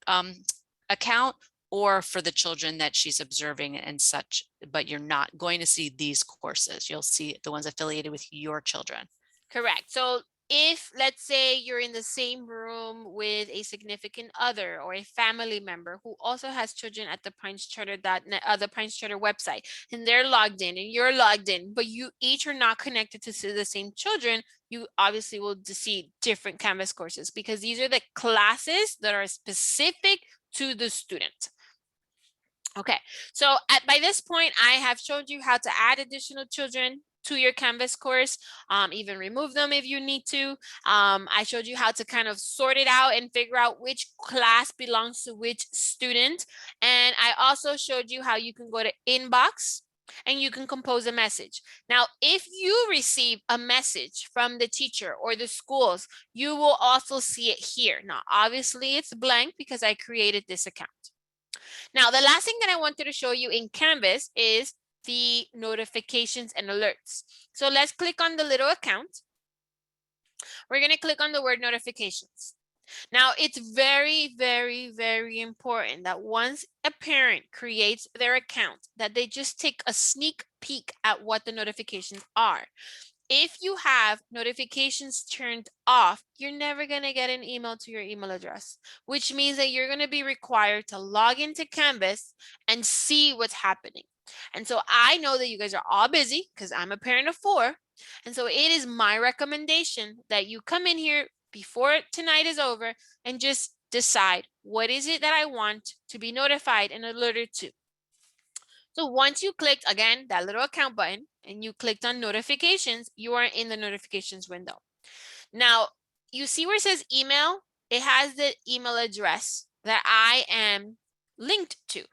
account or for the children that she's observing and such, but you're not going to see these courses. You'll see the ones affiliated with your children. Correct. So if, let's say, you're in the same room with a significant other or a family member who also has children at the PinesCharter.net, the PinesCharter website, and they're logged in and you're logged in, but you each are not connected to the same children, you obviously will see different Canvas courses because these are the classes that are specific to the student. Okay, so by this point, I have showed you how to add additional children to your Canvas course, even remove them if you need to. I showed you how to kind of sort it out and figure out which class belongs to which student. And I also showed you how you can go to inbox and you can compose a message. Now, if you receive a message from the teacher or the schools, you will also see it here. Now, obviously it's blank because I created this account. Now, the last thing that I wanted to show you in Canvas is the notifications and alerts. So let's click on the little account. We're going to click on the word notifications. Now, it's very, very, very important that once a parent creates their account, that they just take a sneak peek at what the notifications are. If you have notifications turned off, you're never going to get an email to your email address, which means that you're going to be required to log into Canvas and see what's happening. And so I know that you guys are all busy because I'm a parent of 4. And so it is my recommendation that you come in here before tonight is over and just decide what is it that I want to be notified and alerted to. So once you clicked, again, that little account button, and you clicked on notifications, you are in the notifications window. Now, you see where it says email? It has the email address that I am linked to.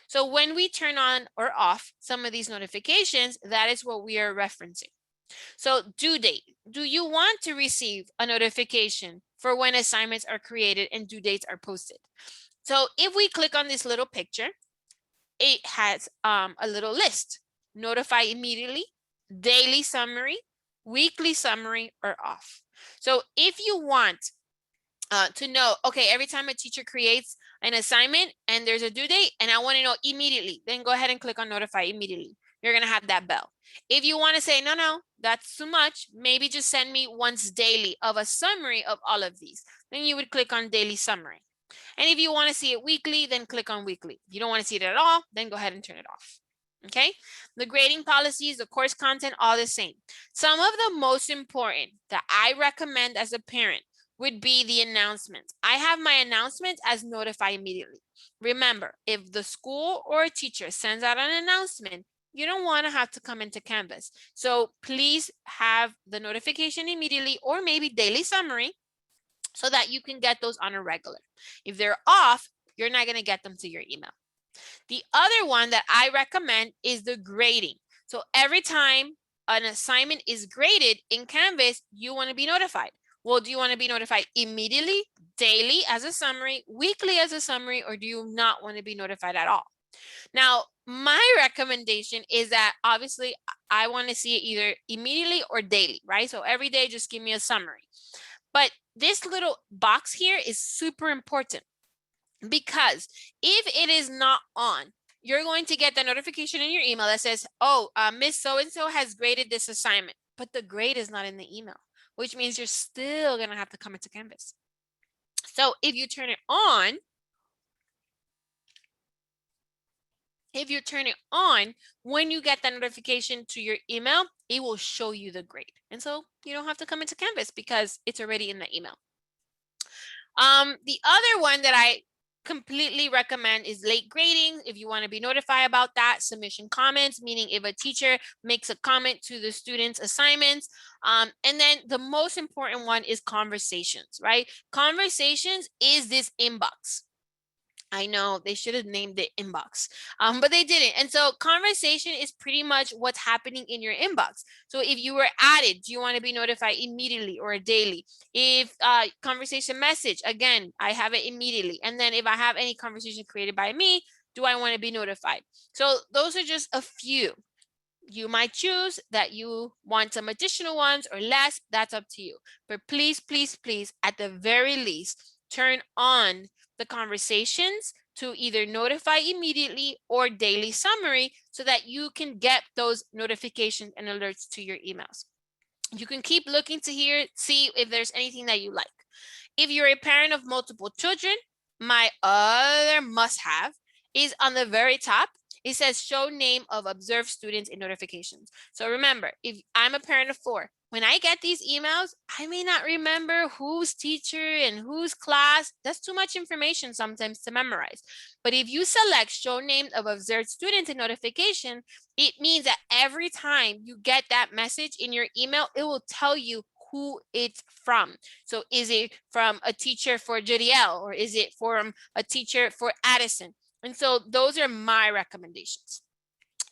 So when we turn on or off some of these notifications, that is what we are referencing. So due date, do you want to receive a notification for when assignments are created and due dates are posted? So if we click on this little picture, it has a little list: notify immediately, daily summary, weekly summary, or off. So if you want to know, okay, every time a teacher creates an assignment and there's a due date and I want to know immediately, then go ahead and click on notify immediately. You're going to have that bell. If you want to say, no, that's too much, maybe just send me once daily of a summary of all of these, then you would click on daily summary. And if you want to see it weekly, then click on weekly. If you don't want to see it at all, then go ahead and turn it off. Okay, the grading policies, the course content, all the same. Some of the most important that I recommend as a parent would be the announcements. I have my announcements as notify immediately. Remember, if the school or a teacher sends out an announcement, you don't want to have to come into Canvas. So please have the notification immediately or maybe daily summary so that you can get those on a regular. If they're off, you're not going to get them to your email. The other one that I recommend is the grading. So every time an assignment is graded in Canvas, you want to be notified. Well, do you want to be notified immediately, daily as a summary, weekly as a summary, or do you not want to be notified at all? Now, my recommendation is that obviously I want to see it either immediately or daily, right? So every day, just give me a summary. But this little box here is super important because if it is not on, you're going to get the notification in your email that says, oh, Miss So-and-so has graded this assignment, but the grade is not in the email, which means you're still going to have to come into Canvas. So if you turn it on, when you get that notification to your email, it will show you the grade. And so you don't have to come into Canvas because it's already in the email. The other one that I completely recommend is late grading. If you want to be notified about that, submission comments, meaning if a teacher makes a comment to the students' assignments. And then the most important one is conversations, right? Conversations is this inbox. I know they should have named it inbox, but they didn't. And so conversation is pretty much what's happening in your inbox. So if you were added, do you want to be notified immediately or daily? If conversation message, again, I have it immediately. And then if I have any conversation created by me, do I want to be notified? So those are just a few. You might choose that you want some additional ones or less. That's up to you. But please, please, please, at the very least, turn on the conversations to either notify immediately or daily summary so that you can get those notifications and alerts to your emails. You can keep looking to here, see if there's anything that you like. If you're a parent of multiple children, my other must-have is on the very top. It says show name of observed students in notifications. So remember, if I'm a parent of 4, when I get these emails, I may not remember whose teacher and whose class. That's too much information sometimes to memorize. But if you select show name of observed students in notification, it means that every time you get that message in your email, it will tell you who it's from. So is it from a teacher for Jadiel or is it from a teacher for Addison? And so those are my recommendations.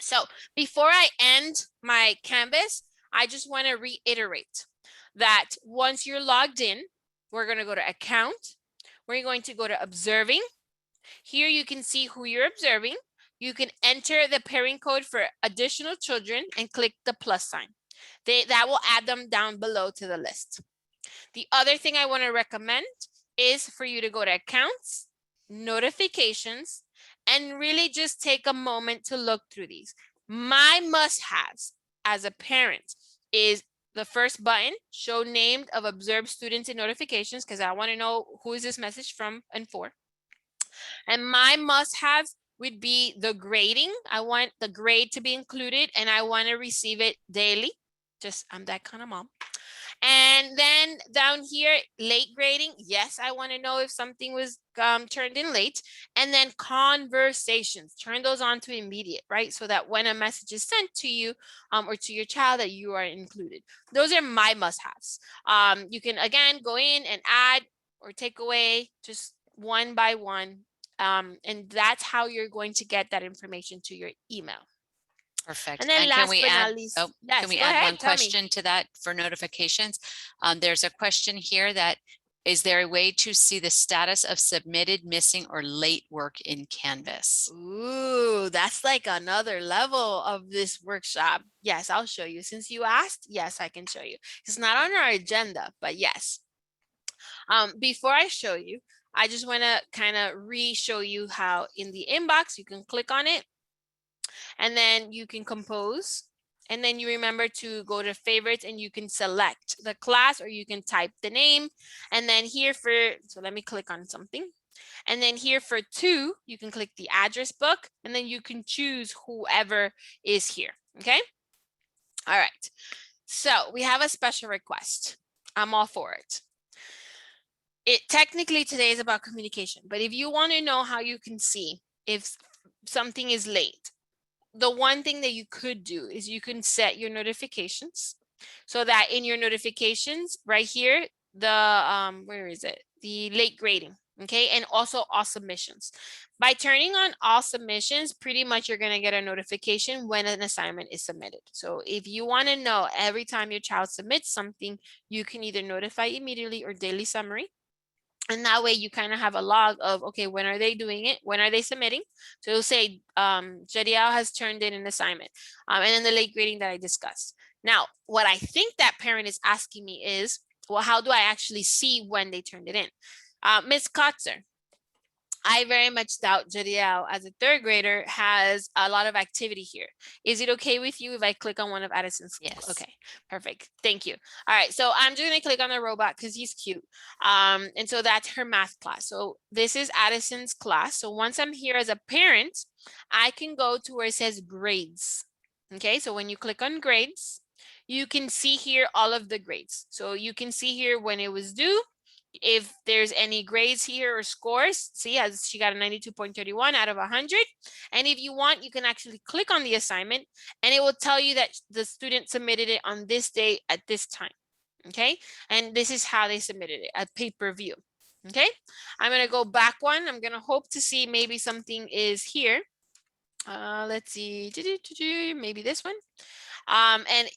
So before I end my Canvas, I just want to reiterate that once you're logged in, we're going to go to account. We're going to go to observing. Here you can see who you're observing. you can enter the pairing code for additional children and click the plus sign. That will add them down below to the list. The other thing I want to recommend is for you to go to accounts, notifications, and really just take a moment to look through these. My must-haves as a parent is the first button, show named of observed students in notifications, because I want to know who is this message from and for. And my must-haves would be the grading. I want the grade to be included and I want to receive it daily. I'm that kind of mom. And then down here, late grading. Yes, I want to know if something was turned in late. And then conversations, turn those on to immediate, right? So that when a message is sent to you or to your child, that you are included. Those are my must-haves. You can, again, go in and add or take away just one by one. And that's how you're going to get that information to your email. Perfect. And then And last can we but add, not least, oh, yes, can we go add ahead, one tell me. question to that for notifications? There's a question here that, is there a way to see the status of submitted, missing, or late work in Canvas? Ooh, that's like another level of this workshop. Yes, I'll show you. Since you asked, yes, I can show you. It's not on our agenda, but yes. Before I show you, I just want to kind of re-show you how in the inbox, you can click on it and then you can compose. And then you remember to go to favorites and you can select the class or you can type the name. And then here so let me click on something. And then here for 2, you can click the address book and then you can choose whoever is here, okay? All right, so we have a special request. I'm all for it. Technically today is about communication, but if you want to know how you can see if something is late, the one thing that you could do is you can set your notifications so that in your notifications right here, where is it? The late grading, okay? And also all submissions. By turning on all submissions, pretty much you're gonna get a notification when an assignment is submitted. So if you wanna know every time your child submits something, you can either notify immediately or daily summary. And that way you kind of have a log of, okay, when are they doing it? When are they submitting? So it'll say, Jadiel has turned in an assignment. And then the late grading that I discussed. Now, what I think that parent is asking me is, well, how do I actually see when they turned it in? Ms. Kotzer, I very much doubt Jadiel as a 3rd grader has a lot of activity here. Is it okay with you if I click on one of Addison's? Yes. Okay, perfect. Thank you. All right, so I'm just gonna click on the robot because he's cute. And so that's her math class. So this is Addison's class. So once I'm here as a parent, I can go to where it says grades. Okay, so when you click on grades, you can see here all of the grades. So you can see here when it was due, if there's any grades here or scores. See, as she got a 92.31 out of 100. And if you want, you can actually click on the assignment and it will tell you that the student submitted it on this day at this time. Okay, and this is how they submitted it at pay-per-view. Okay, I'm gonna go back one. I'm gonna hope to see maybe something is here. Let's see, maybe this one. And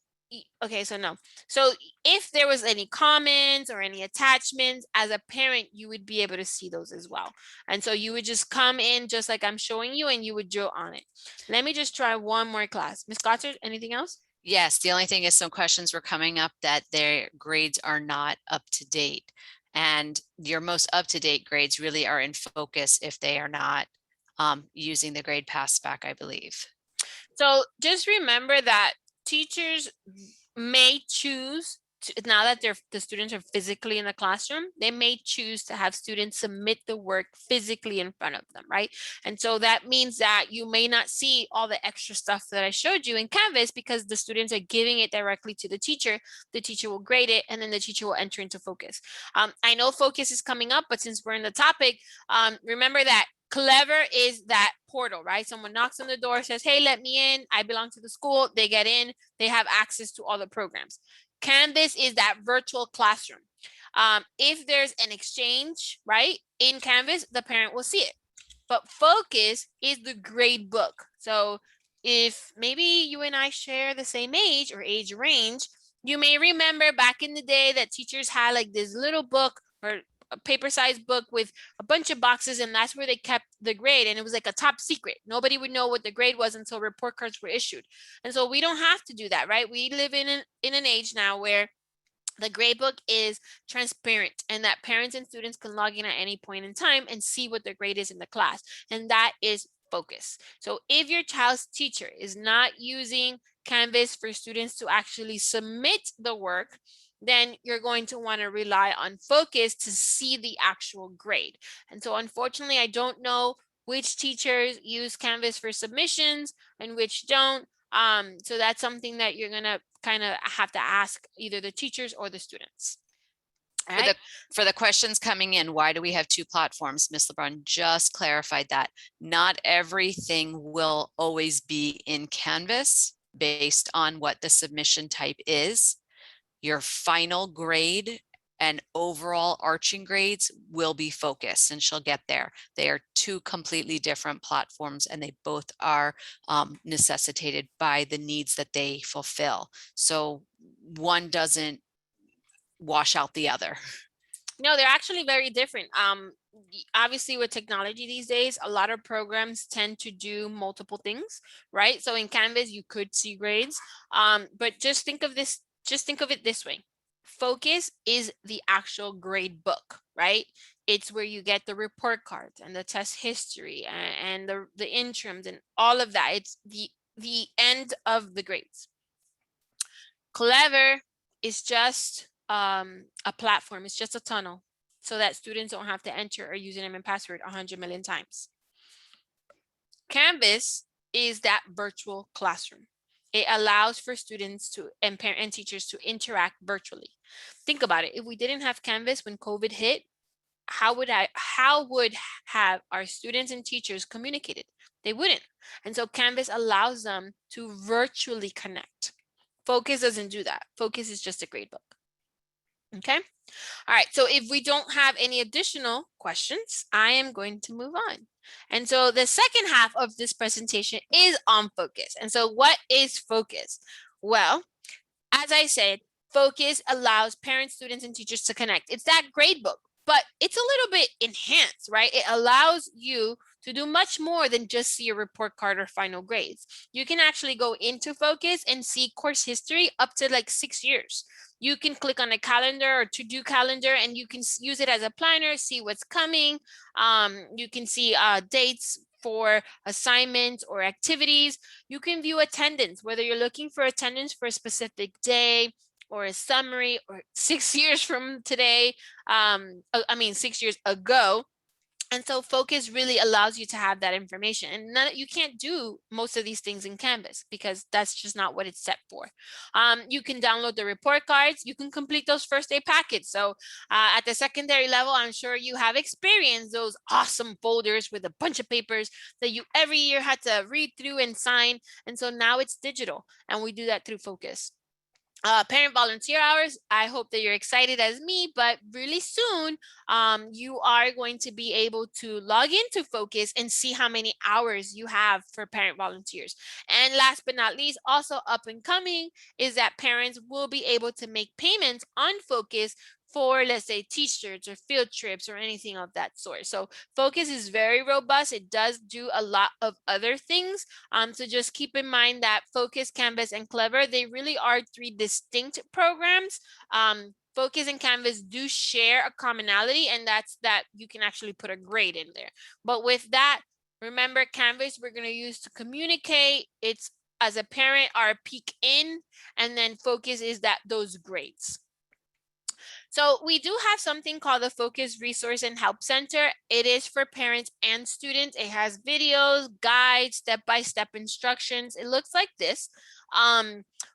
okay, so no. So if there was any comments or any attachments, as a parent, you would be able to see those as well. And so you would just come in just like I'm showing you and you would draw on it. Let me just try one more class. Ms. Gottard, anything else? Yes, the only thing is some questions were coming up that their grades are not up to date. And your most up-to-date grades really are in focus if they are not using the grade pass back, I believe. So just remember that teachers may choose to, now that the students are physically in the classroom, they may choose to have students submit the work physically in front of them, right? And so that means that you may not see all the extra stuff that I showed you in Canvas because the students are giving it directly to the teacher will grade it, and then the teacher will enter into focus. I know focus is coming up, but since we're in the topic, remember that Clever is that portal, right? Someone knocks on the door, says, hey, let me in. I belong to the school. They get in. They have access to all the programs. Canvas is that virtual classroom. If there's an exchange, right, in Canvas, the parent will see it. But Focus is the grade book. So if maybe you and I share the same age or age range, you may remember back in the day that teachers had like this little book or paper-sized book with a bunch of boxes, and that's where they kept the grade, and it was like a top secret. Nobody would know what the grade was until report cards were issued. And so we don't have to do that, right? We live in an age now where the gradebook is transparent, and that parents and students can log in at any point in time and see what their grade is in the class. And that is focus. So if your child's teacher is not using Canvas for students to actually submit the work, then you're going to want to rely on Focus to see the actual grade. And so unfortunately, I don't know which teachers use Canvas for submissions and which don't. So that's something that you're going to kind of have to ask either the teachers or the students. All right. For the questions coming in, why do we have two platforms? Ms. LeBron just clarified that not everything will always be in Canvas based on what the submission type is. Your final grade and overall arching grades will be Focus, and she'll get there. They are two completely different platforms, and they both are necessitated by the needs that they fulfill. So one doesn't wash out the other. No, they're actually very different. Obviously with technology these days, a lot of programs tend to do multiple things, right? So in Canvas, you could see grades, but just think of it this way. Focus is the actual grade book, right? It's where you get the report cards and the test history and the interims and all of that. It's the end of the grades. Clever is just a platform. It's just a tunnel so that students don't have to enter a username and password 100 million times. Canvas is that virtual classroom. It allows for students to and parents and teachers to interact virtually. Think about it. If we didn't have Canvas when COVID hit, how would have our students and teachers communicated? They wouldn't. And so Canvas allows them to virtually connect. Focus doesn't do that. Focus is just a gradebook. Okay. All right. So if we don't have any additional questions, I am going to move on. And so the second half of this presentation is on Focus. And so what is Focus? Well, as I said, Focus allows parents, students, and teachers to connect. It's that gradebook, but it's a little bit enhanced, right? It allows you to do much more than just see a report card or final grades. You can actually go into Focus and see course history up to like 6 years. You can click on a calendar or to-do calendar, and you can use it as a planner, see what's coming. You can see dates for assignments or activities. You can view attendance, whether you're looking for attendance for a specific day or a summary or 6 years from today. 6 years ago. And so Focus really allows you to have that information. And you can't do most of these things in Canvas because that's just not what it's set for. You can download the report cards. You can complete those first day packets. So at the secondary level, I'm sure you have experienced those awesome folders with a bunch of papers that you every year had to read through and sign. And so now it's digital, and we do that through Focus. Parent volunteer hours, I hope that you're excited as me, but really soon you are going to be able to log into Focus and see how many hours you have for parent volunteers. And last but not least, also up and coming is that parents will be able to make payments on Focus for, let's say, t-shirts or field trips or anything of that sort. So Focus is very robust. It does do a lot of other things. So just keep in mind that Focus, Canvas, and Clever, they really are 3 distinct programs. Focus and Canvas do share a commonality, and that's that you can actually put a grade in there. But with that, remember, Canvas we're going to use to communicate. It's, as a parent, our peek in, and then Focus is those grades. So we do have something called the Focus Resource and Help Center. It is for parents and students. It has videos, guides, step-by-step instructions. It looks like this.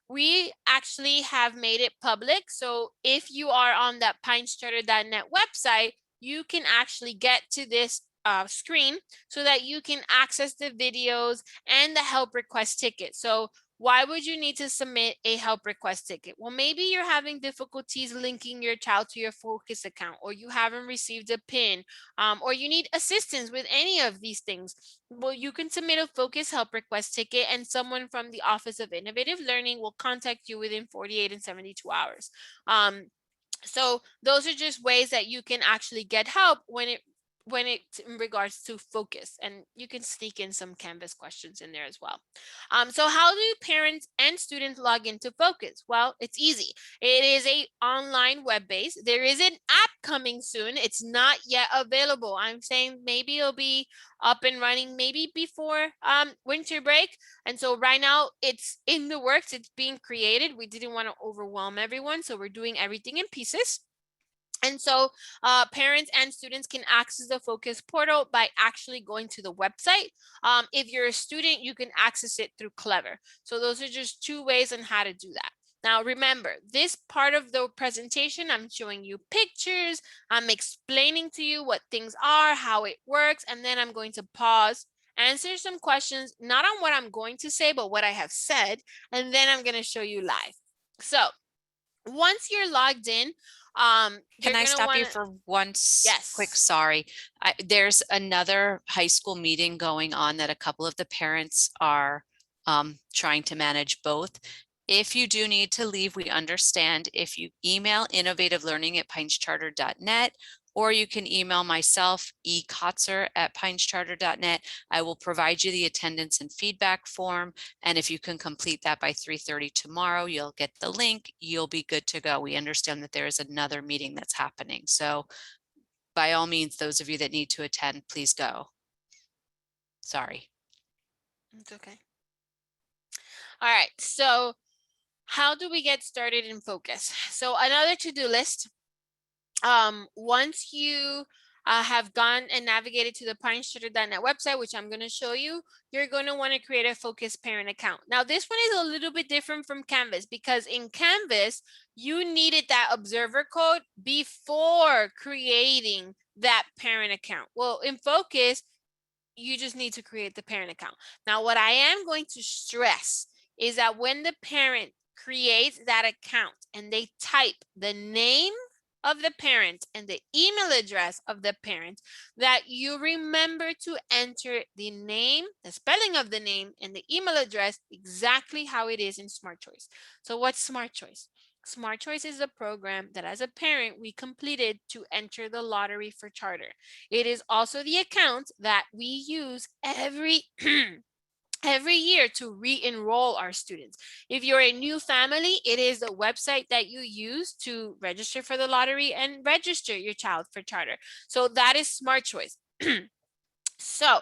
We actually have made it public. So if you are on that pinecharter.net website, you can actually get to this screen so that you can access the videos and the help request ticket. So why would you need to submit a help request ticket? Well, maybe you're having difficulties linking your child to your Focus account, or you haven't received a PIN, or you need assistance with any of these things. Well, you can submit a Focus help request ticket, and someone from the Office of Innovative Learning will contact you within 48 and 72 hours. So those are just ways that you can actually get help when it's in regards to focus, and you can sneak in some Canvas questions in there as well. So how do parents and students log into Focus? Well, it's easy. It is a online web base. There is an app coming soon. It's not yet available. I'm saying maybe it'll be up and running maybe before winter break. And so right now it's in the works. It's being created. We didn't want to overwhelm everyone, so we're doing everything in pieces. And so parents and students can access the Focus portal by actually going to the website. If you're a student, you can access it through Clever. So those are just two ways on how to do that. Now, remember, this part of the presentation, I'm showing you pictures, I'm explaining to you what things are, how it works, and then I'm going to pause, answer some questions, not on what I'm going to say, but what I have said, and then I'm going to show you live. So once you're logged in, you're Can I gonna stop you wanna, for one quick, yes. sorry. There's another high school meeting going on that a couple of the parents are trying to manage both. If you do need to leave, we understand. If you email innovativelearning@pinescharter.net, or you can email myself, ekotzer@pinescharter.net. I will provide you the attendance and feedback form. And if you can complete that by 3:30 tomorrow, you'll get the link. You'll be good to go. We understand that there is another meeting that's happening. So by all means, those of you that need to attend, please go. Sorry. It's okay. All right, so how do we get started in Focus? So another to-do list. Once you have gone and navigated to the pinescharter.net website, which I'm going to show you, you're going to want to create a Focus parent account. Now, this one is a little bit different from Canvas, because in Canvas, you needed that observer code before creating that parent account. Well, in Focus, you just need to create the parent account. Now, what I am going to stress is that when the parent creates that account and they type the name of the parent and the email address of the parent, that you remember to enter the name, the spelling of the name, and the email address exactly how it is in Smart Choice. So what's Smart Choice? Smart Choice is a program that as a parent we completed to enter the lottery for charter. It is also the account that we use every every year to re-enroll our students. If you're a new family, it is the website that you use to register for the lottery and register your child for charter. So that is Smart Choice. So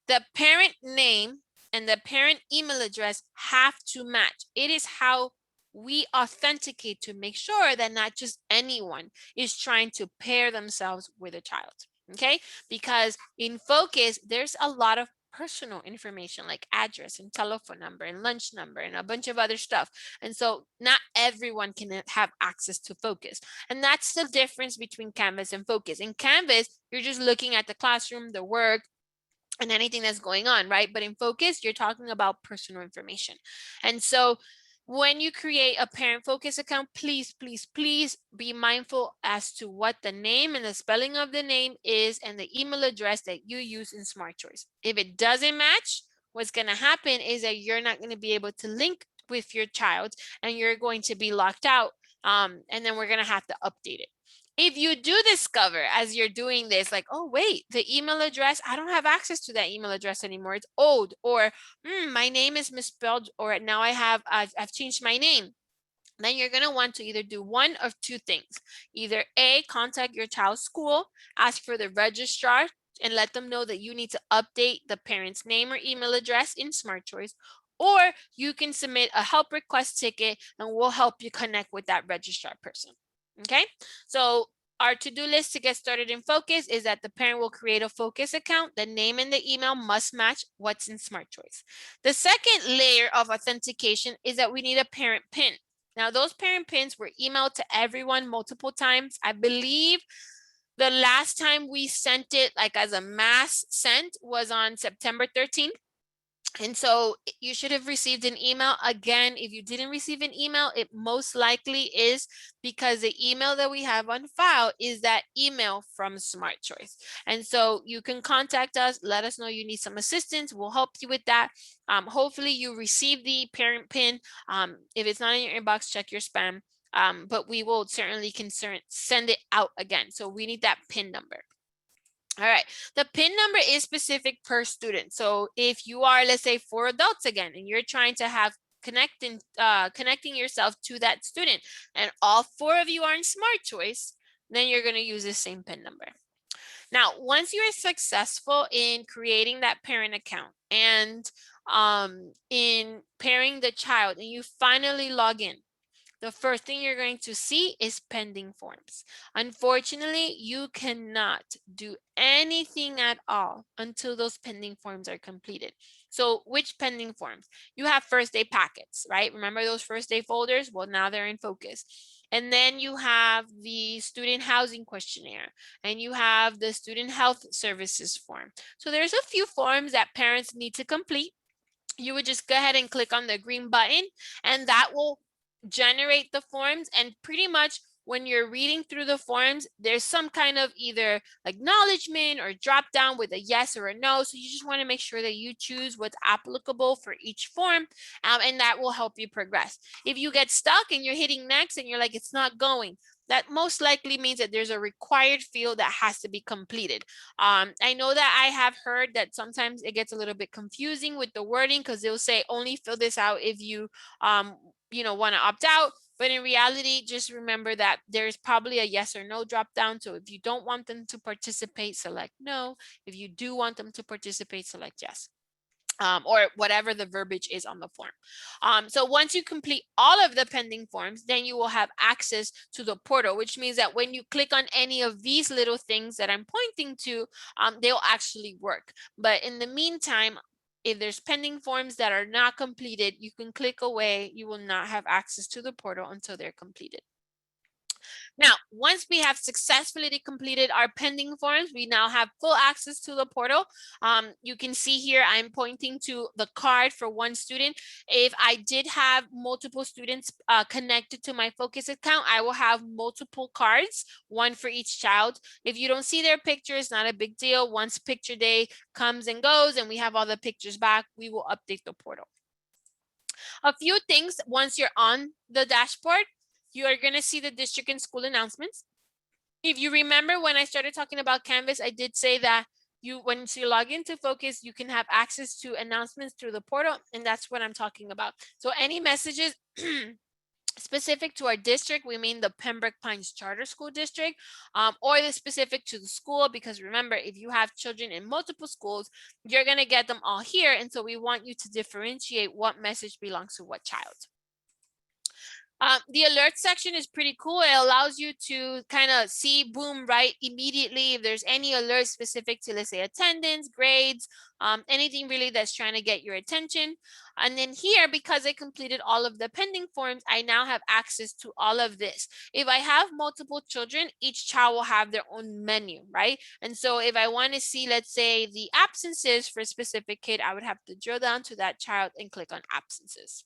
the parent name and the parent email address have to match. It is how we authenticate to make sure that not just anyone is trying to pair themselves with a child. Okay, because in Focus, there's a lot of personal information like address and telephone number and lunch number and a bunch of other stuff. And so not everyone can have access to Focus. And that's the difference between Canvas and Focus. In Canvas, you're just looking at the classroom, the work, and anything that's going on, right? But in Focus, you're talking about personal information. And so when you create a parent Focus account, please, please, please be mindful as to what the name and the spelling of the name is and the email address that you use in Smart Choice. If it doesn't match, what's going to happen is that you're not going to be able to link with your child and you're going to be locked out. And then we're going to have to update it. If you do discover as you're doing this, like, oh, wait, the email address, I don't have access to that email address anymore. It's old, or my name is misspelled, or now I've changed my name. Then you're going to want to either do one of two things. Either A, contact your child's school, ask for the registrar, and let them know that you need to update the parent's name or email address in Smart Choice. Or you can submit a help request ticket and we'll help you connect with that registrar person. Okay, so our to-do list to get started in Focus is that the parent will create a Focus account. The name and the email must match what's in Smart Choice. The second layer of authentication is that we need a parent PIN. Now, those parent PINs were emailed to everyone multiple times. I believe the last time we sent it, like as a mass sent, was on September 13th. And so you should have received an email. Again, if you didn't receive an email, it most likely is because the email that we have on file is that email from Smart Choice. And so you can contact us, let us know you need some assistance. We'll help you with that. Hopefully you receive the parent PIN. If it's not in your inbox, check your spam. but we will certainly send it out again. So we need that PIN number. All right, the PIN number is specific per student. So if you are, let's say, 4 adults again, and you're trying to have connecting yourself to that student, and all 4 of you are in Smart Choice, then you're going to use the same PIN number. Now, once you're successful in creating that parent account and in pairing the child, and you finally log in, the first thing you're going to see is pending forms. Unfortunately, you cannot do anything at all until those pending forms are completed. So which pending forms? You have first day packets, right? Remember those first day folders? Well, now they're in focus. And then you have the student housing questionnaire, and you have the student health services form. So there's a few forms that parents need to complete. You would just go ahead and click on the green button, and that will generate the forms. And pretty much when you're reading through the forms, there's some kind of either acknowledgement or drop down with a yes or a no. So you just want to make sure that you choose what's applicable for each form, and that will help you progress. If you get stuck and you're hitting next and you're like, it's not going, that most likely means that there's a required field that has to be completed. I know that I have heard that sometimes it gets a little bit confusing with the wording, because they'll say only fill this out if you want to opt out. But in reality, just remember that there's probably a yes or no drop down. So if you don't want them to participate, select no. If you do want them to participate, select yes. Or whatever the verbiage is on the form. So once you complete all of the pending forms, then you will have access to the portal, which means that when you click on any of these little things that I'm pointing to, they'll actually work. But in the meantime, if there's pending forms that are not completed, you can click away. You will not have access to the portal until they're completed. Now, once we have successfully completed our pending forms, we now have full access to the portal. You can see here, I'm pointing to the card for one student. If I did have multiple students connected to my Focus account, I will have multiple cards, one for each child. If you don't see their pictures, not a big deal. Once picture day comes and goes and we have all the pictures back, we will update the portal. A few things once you're on the dashboard, you are going to see the district and school announcements. If you remember when I started talking about Canvas, I did say that once you log into Focus, you can have access to announcements through the portal, and that's what I'm talking about. So any messages specific to our district, we mean the Pembroke Pines Charter School District, or the specific to the school, because remember, if you have children in multiple schools, you're going to get them all here. And so we want you to differentiate what message belongs to what child. The alert section is pretty cool. It allows you to kind of see, boom, right immediately if there's any alert specific to, let's say, attendance, grades, anything really that's trying to get your attention. And then here, because I completed all of the pending forms, I now have access to all of this. If I have multiple children, each child will have their own menu, right? And so if I want to see, let's say, the absences for a specific kid, I would have to drill down to that child and click on absences.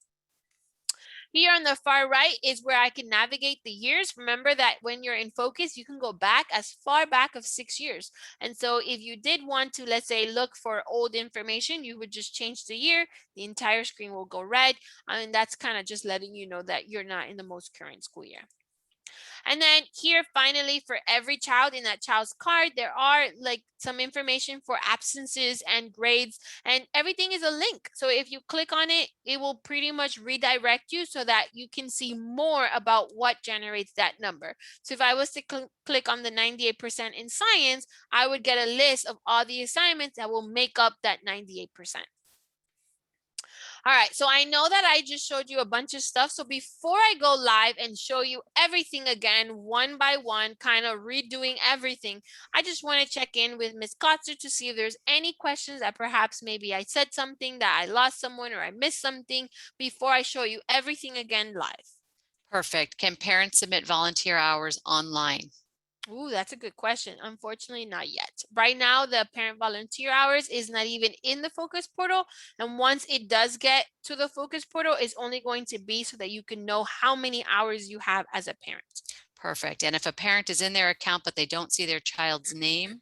Here on the far right is where I can navigate the years. Remember that when you're in Focus, you can go back as far back of 6 years. And so if you did want to, let's say, look for old information, you would just change the year. The entire screen will go red. And that's kind of just letting you know that you're not in the most current school year. And then here, finally, for every child in that child's card, there are like some information for absences and grades, and everything is a link. So if you click on it, it will pretty much redirect you so that you can see more about what generates that number. So if I was to click on the 98% in science, I would get a list of all the assignments that will make up that 98%. All right, so I know that I just showed you a bunch of stuff. So before I go live and show you everything again, one by one, kind of redoing everything, I just want to check in with Ms. Kotzer to see if there's any questions that perhaps maybe I said something that I lost someone or I missed something before I show you everything again live. Perfect. Can parents submit volunteer hours online? Ooh, that's a good question. Unfortunately, not yet. Right now, the parent volunteer hours is not even in the Focus portal. And once it does get to the Focus portal, it's only going to be so that you can know how many hours you have as a parent. Perfect. And if a parent is in their account, but they don't see their child's name?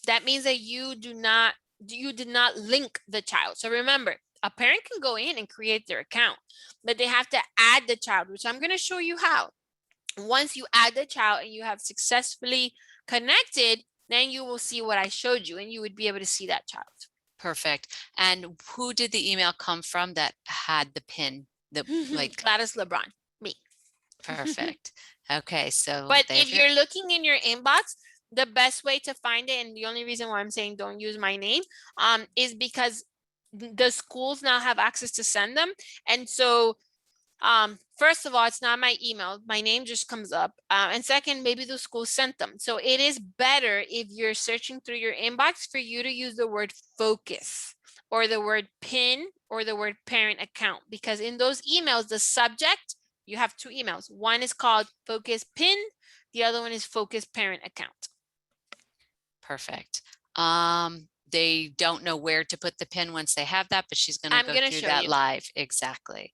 That means that you did not link the child. So remember, A parent can go in and create their account, but they have to add the child, which I'm going to show you how. Once you add the child and you have successfully connected, then you will see what I showed you and you would be able to see that child. Perfect. And who did the email come from that had the pin? The like Gladys LeBron, me. perfect. Okay, so But there's if your you're looking in your inbox, the best way to find it, and the only reason why I'm saying don't use my name, is because the schools now have access to send them. And so first of all, it's not my email. My name just comes up. And second, maybe the school sent them. So it is better if you're searching through your inbox for you to use the word focus or the word pin or the word parent account, because in those emails, the subject, you have two emails. One is called focus pin. The other one is focus parent account. perfect. They don't know where to put the pin once they have that, but she's going to I'm go gonna through show that you. live. Exactly.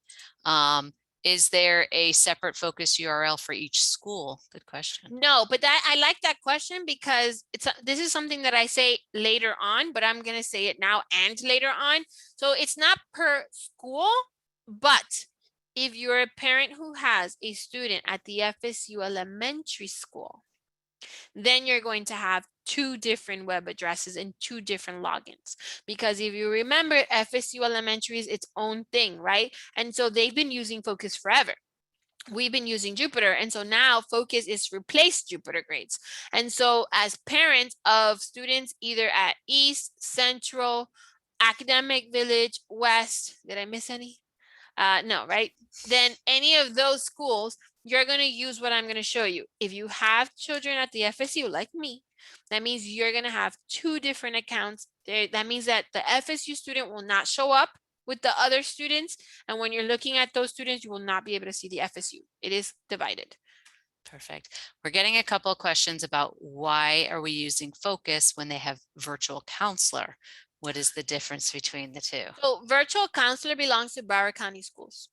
Is there a separate focus URL for each school? Good question. No, but that I like that question because this is something that I say later on, but I'm gonna say it now and later on. So it's not per school, but if you're a parent who has a student at the FSU elementary school, then you're going to have two different web addresses and two different logins. Because if you remember, FSU Elementary is its own thing, right? And so they've been using Focus forever. We've been using Jupyter. And so now Focus is replaced Jupyter Grades. And so as parents of students either at East, Central, Academic Village, West, did I miss any? No, right? Then any of those schools, you're going to use what I'm going to show you. If you have children at the FSU like me, that means you're going to have two different accounts. That means that the FSU student will not show up with the other students. And when you're looking at those students, you will not be able to see the FSU. It is divided. Perfect. We're getting a couple of questions about why are we using Focus when they have virtual counselor? What is the difference between the two? So virtual counselor belongs to Broward County Schools.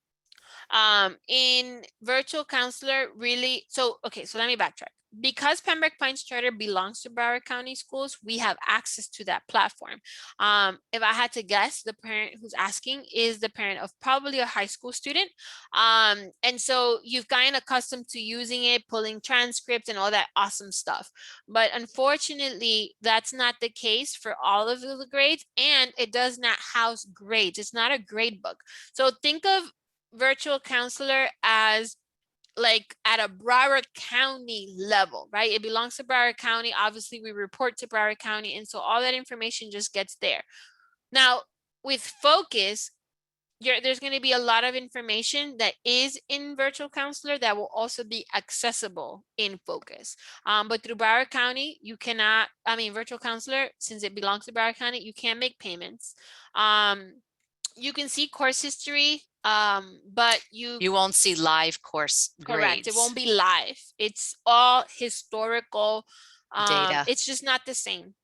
In virtual counselor really, so let me backtrack. Because Pembroke Pines Charter belongs to Broward County Schools, we have access to that platform. If I had to guess, the parent who's asking is the parent of probably a high school student. And so you've gotten accustomed to using it, pulling transcripts and all that awesome stuff. But unfortunately, that's not the case for all of the grades, and it does not house grades. It's not a grade book. So think of virtual counselor as like at a Broward County level, right? It belongs to Broward County. Obviously, we report to Broward County. And so all that information just gets there. Now, with Focus, there's going to be a lot of information that is in virtual counselor that will also be accessible in Focus. But through Broward County, you cannot, virtual counselor, since it belongs to Broward County, you can't make payments. You can see course history, but You won't see live course correct. grades. It won't be live. It's all historical Data. It's just not the same.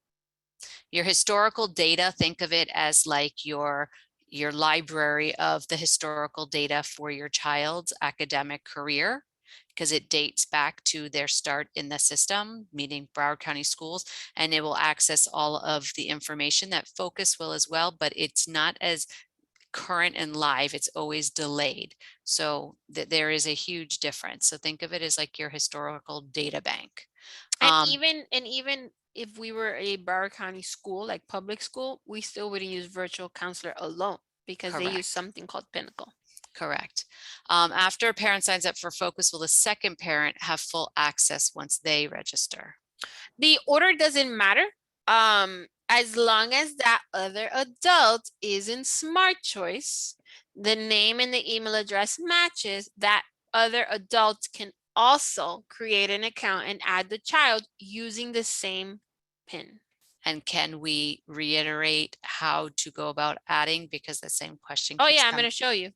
Your historical data, think of it as like your library of the historical data for your child's academic career, because it dates back to their start in the system, meaning Broward County Schools, and it will access all of the information that Focus will as well, but it's not as current and live. It's always delayed. So there is a huge difference. So think of it as like your historical data bank. And even if we were a Broward County school, like public school, we still wouldn't use virtual counselor alone because they use Correct. something called Pinnacle. Correct. After a parent signs up for Focus, will the second parent have full access once they register? The order doesn't matter. As long as that other adult is in Smart Choice, the name and the email address matches, that other adult can also create an account and add the child using the same PIN. And can we reiterate how to go about adding? Because the same question. Oh yeah, I'm going to show you.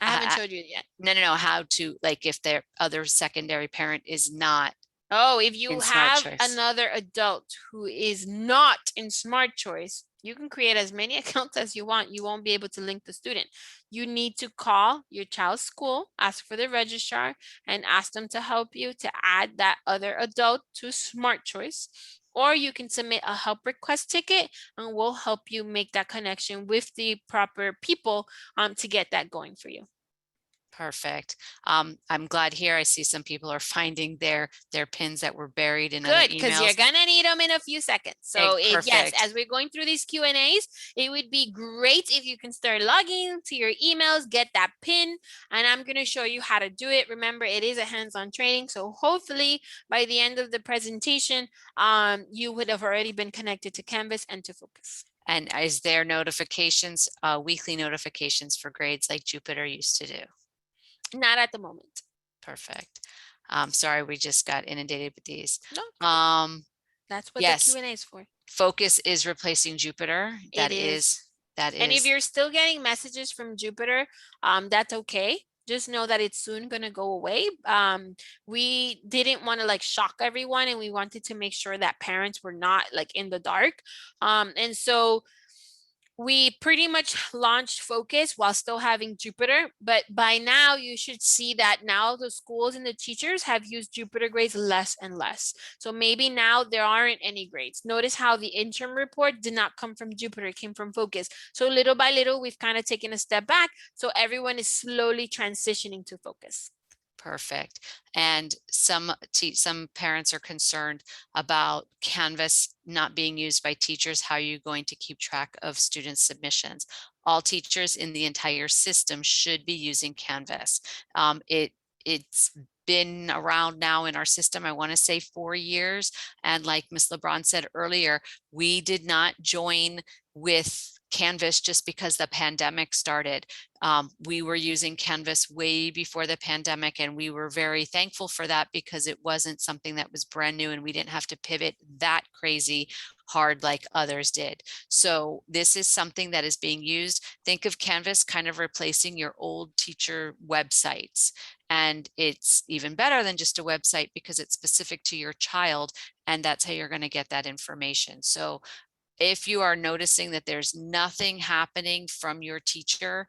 I haven't Uh, showed you it yet. No. How to, like, if their other secondary parent is not. Oh, if you in Smart have Choice. another adult who is not in Smart Choice, you can create as many accounts as you want. You won't be able to link the student. You need to call your child's school, ask for the registrar, and ask them to help you to add that other adult to Smart Choice. or you can submit a help request ticket and we'll help you make that connection with the proper people to get that going for you. Perfect. I'm glad here. I see some people are finding their pins that were buried in other Good, because you're emails. gonna need them in a few seconds. So yes, Perfect. as we're going through these Q&As, it would be great if you can start logging to your emails, get that pin, and I'm gonna show you how to do it. Remember, it is a hands-on training, so hopefully by the end of the presentation, you would have already been connected to Canvas and to Focus. And is there notifications, weekly notifications for grades like Jupiter used to do? Not at the moment. Perfect. Sorry, we just got inundated with these. No, that's what yes, the Q&A is for. Focus is replacing Jupiter. It is. That And if is. you're still getting messages from Jupiter, that's okay. Just know that it's soon going to go away. We didn't want to like shock everyone, and we wanted to make sure that parents were not like in the dark. And so we pretty much launched Focus while still having Jupiter, but by now you should see that now the schools and the teachers have used Jupiter grades less and less. So maybe now there aren't any grades. Notice how the interim report did not come from Jupiter, it came from Focus. So little by little, we've kind of taken a step back. So everyone is slowly transitioning to Focus. Perfect. And some parents are concerned about Canvas not being used by teachers. How are you going to keep track of student submissions? All teachers in the entire system should be using Canvas. It's been around now in our system, I want to say 4 years. And like Ms. LeBron said earlier, we did not join with Canvas just because the pandemic started. We were using Canvas way before the pandemic, and we were very thankful for that because it wasn't something that was brand new and we didn't have to pivot that crazy hard like others did. So this is something that is being used. Think of Canvas kind of replacing your old teacher websites. And it's even better than just a website because it's specific to your child, and that's how you're going to get that information. So if you are noticing that there's nothing happening from your teacher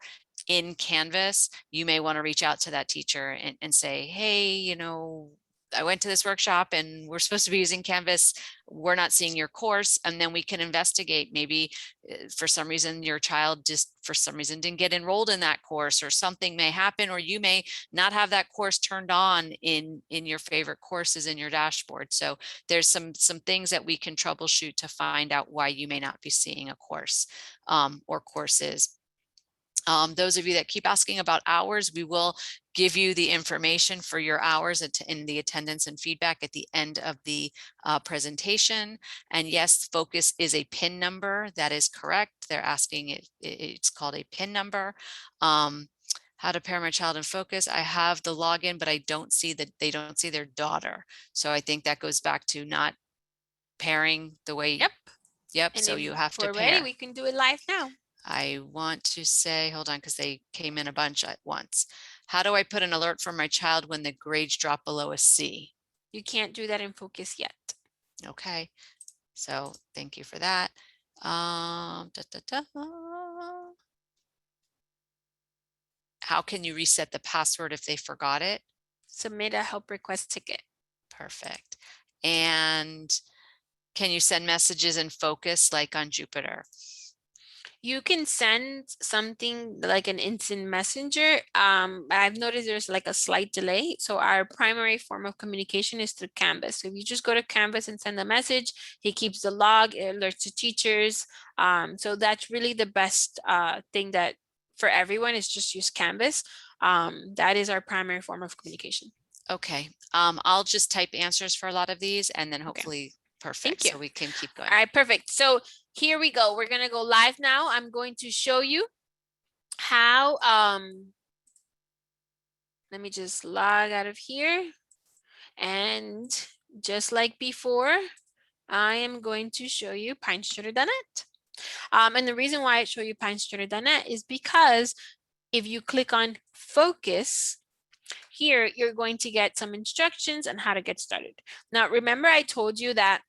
in Canvas, you may want to reach out to that teacher and say, hey, you know, I went to this workshop and we're supposed to be using Canvas. We're not seeing your course. And then we can investigate. Maybe for some reason your child just for some reason didn't get enrolled in that course, or something may happen, or you may not have that course turned on in your favorite courses in your dashboard. So there's some things that we can troubleshoot to find out why you may not be seeing a course or courses. Those of you that keep asking about hours, we will give you the information for your hours in the attendance and feedback at the end of the presentation. And yes, Focus is a PIN number. That is correct. They're asking it. It's called a PIN number. How to pair my child in Focus. I have the login, but I don't see that they don't see their daughter. So I think that goes back to not pairing the way. Yep. And so you have to we're pair. ready, we can do it live now. I want to say, hold on, because they came in a bunch at once. How do I put an alert for my child when the grades drop below a C? You can't do that in Focus yet. Okay, so thank you for that. How can you reset the password if they forgot it? Submit a help request ticket. Perfect. And can you send messages in Focus like on Jupiter? You can send something like an instant messenger. I've noticed there's like a slight delay. So our primary form of communication is through Canvas. So if you just go to Canvas and send a message, he keeps the log, it alerts to teachers. So that's really the best thing that for everyone is just use Canvas. That is our primary form of communication. Okay, I'll just type answers for a lot of these and then hopefully perfect. Thank you. So we can keep going. All right, perfect. So here we go. We're gonna go live now. I'm going to show you how, let me just log out of here. And just like before, I am going to show you PineStudio.net. And the reason why I show you PineStudio.net is because if you click on Focus, here you're going to get some instructions on how to get started. Now, remember I told you that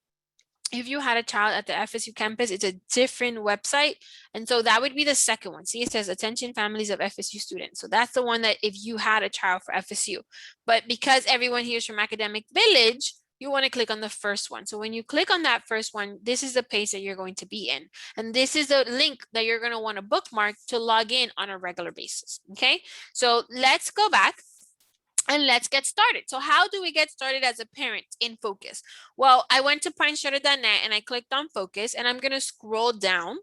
if you had a child at the FSU campus, it's a different website. And so that would be the second one. See, it says Attention Families of FSU Students. So that's the one that if you had a child for FSU. But because everyone here is from Academic Village, you want to click on the first one. So when you click on that first one, this is the page that you're going to be in. And this is the link that you're going to want to bookmark to log in on a regular basis. Okay, so let's go back and let's get started. So how do we get started as a parent in Focus? Well, I went to PineShutter.net and I clicked on Focus, and I'm going to scroll down.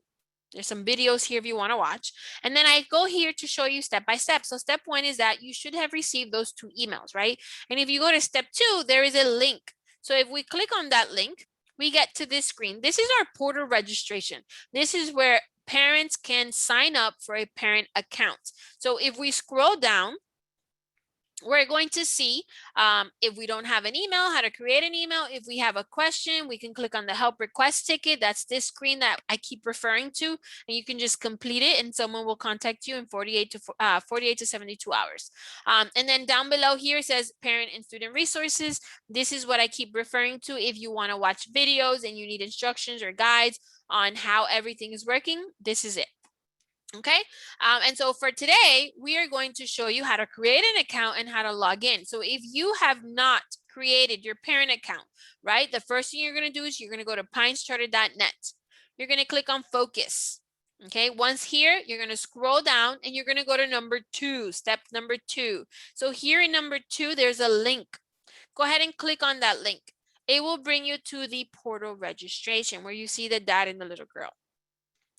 There's some videos here if you want to watch. And then I go here to show you step by step. So step 1 is that you should have received those 2 emails, right? And if you go to step 2, there is a link. So if we click on that link, we get to this screen. This is our portal registration. This is where parents can sign up for a parent account. So if we scroll down, we're going to see if we don't have an email, how to create an email. If we have a question, we can click on the help request ticket. That's this screen that I keep referring to, and you can just complete it and someone will contact you in 48 to 72 hours. And then down below here it says parent and student resources. This is what I keep referring to. If you want to watch videos and you need instructions or guides on how everything is working, this is it. Okay, and so for today, we are going to show you how to create an account and how to log in. So if you have not created your parent account, right, the first thing you're going to do is you're going to go to PineShutter.net. You're going to click on Focus. Okay, once here, you're going to scroll down and you're going to go to number 2, step number 2. So here in number 2, there's a link. Go ahead and click on that link. It will bring you to the portal registration where you see the dad and the little girl.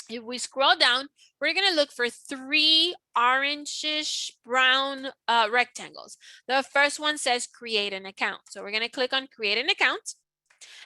If we scroll down, we're going to look for 3 orangish brown rectangles. The first one says create an account. So we're going to click on create an account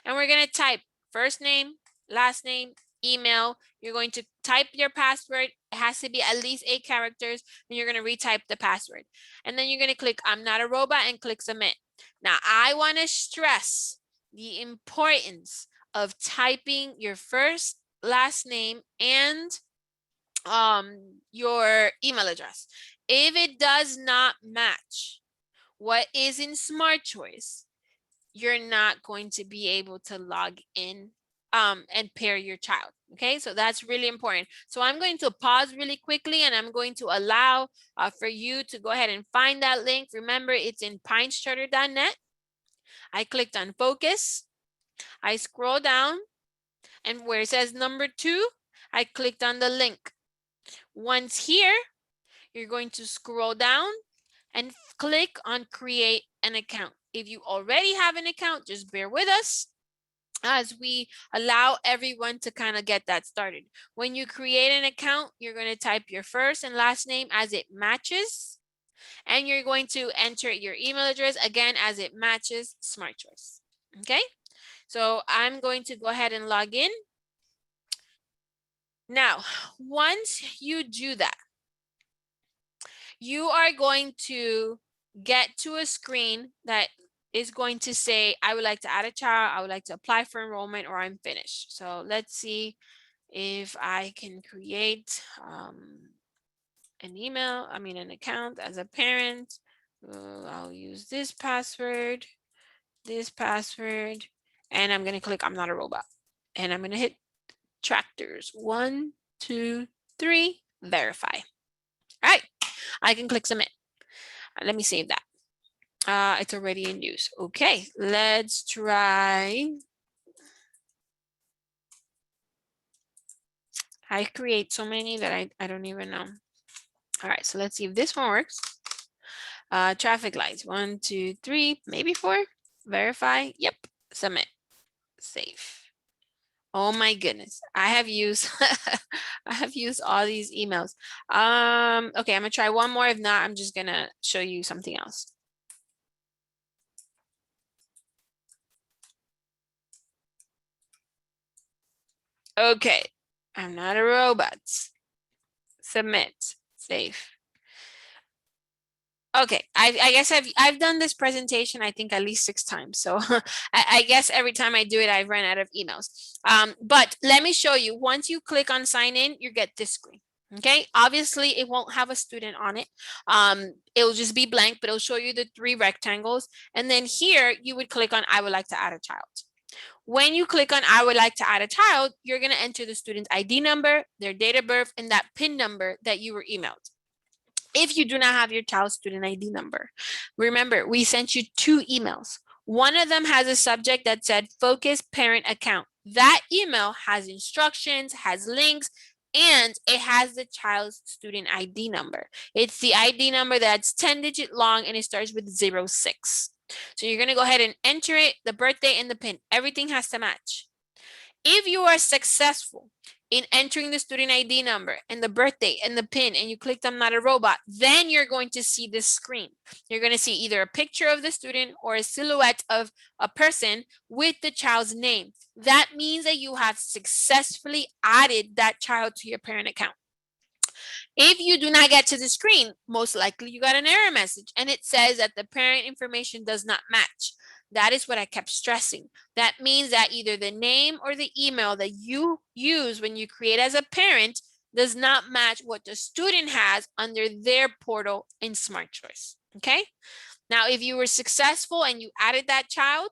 and we're going to type first name, last name, email. You're going to type your password. It has to be at least 8 characters, and you're going to retype the password. And then you're going to click I'm not a robot and click submit. Now, I want to stress the importance of typing your first, last name, and your email address. If it does not match what is in Smart Choice, you're not going to be able to log in and pair your child. Okay, so that's really important. So I'm going to pause really quickly and I'm going to allow for you to go ahead and find that link. Remember, it's in PineShutter.net. I clicked on Focus. I scroll down, and where it says number 2, I clicked on the link. Once here, you're going to scroll down and click on create an account. If you already have an account, just bear with us as we allow everyone to kind of get that started. When you create an account, you're going to type your first and last name as it matches, and you're going to enter your email address again as it matches Smart Choice. Okay, so I'm going to go ahead and log in. Now, once you do that, you are going to get to a screen that is going to say, I would like to add a child, I would like to apply for enrollment, or I'm finished. So let's see if I can create an account as a parent. I'll use this password, and I'm going to click I'm not a robot. And I'm going to hit tractors. 1, 2, 3, verify. All right, I can click submit. Let me save that. It's already in use. Okay, let's try. I create so many that I don't even know. All right, so let's see if this one works. Traffic lights, 1, 2, 3, maybe 4. Verify. Yep. Submit. Save. Oh my goodness. I have used I have used all these emails. Okay, I'm gonna try one more. If not, I'm just gonna show you something else. Okay, I'm not a robot. Submit. Save. Okay, I guess I've done this presentation, I think at least 6 times. So I guess every time I do it, I've run out of emails. But let me show you. Once you click on sign in, you get this screen. Okay, obviously it won't have a student on it. It'll just be blank, but it'll show you the 3 rectangles. And then here you would click on I would like to add a child. When you click on I would like to add a child, you're going to enter the student's ID number, their date of birth, and that PIN number that you were emailed. If you do not have your child's student ID number, remember, we sent you 2 emails. One of them has a subject that said focus parent account. That email has instructions, has links, and it has the child's student ID number. It's the ID number that's 10-digit long and it starts with 06. So you're going to go ahead and enter it, the birthday and the PIN. Everything has to match. If you are successful in entering the student ID number and the birthday and the PIN and you clicked I'm not a robot, then you're going to see this screen. You're going to see either a picture of the student or a silhouette of a person with the child's name. That means that you have successfully added that child to your parent account. If you do not get to the screen, most likely you got an error message and it says that the parent information does not match. That is what I kept stressing. That means that either the name or the email that you use when you create as a parent does not match what the student has under their portal in Smart Choice. Okay. Now, if you were successful and you added that child,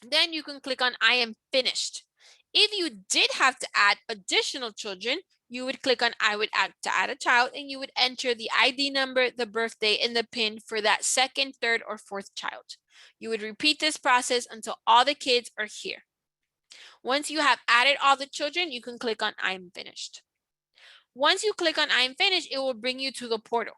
then you can click on I am finished. If you did have to add additional children, you would click on I would add to add a child and you would enter the ID number, the birthday, and the PIN for that second, third, or fourth child. You would repeat this process until all the kids are here. Once you have added all the children, you can click on I am finished. Once you click on I am finished, it will bring you to the portal.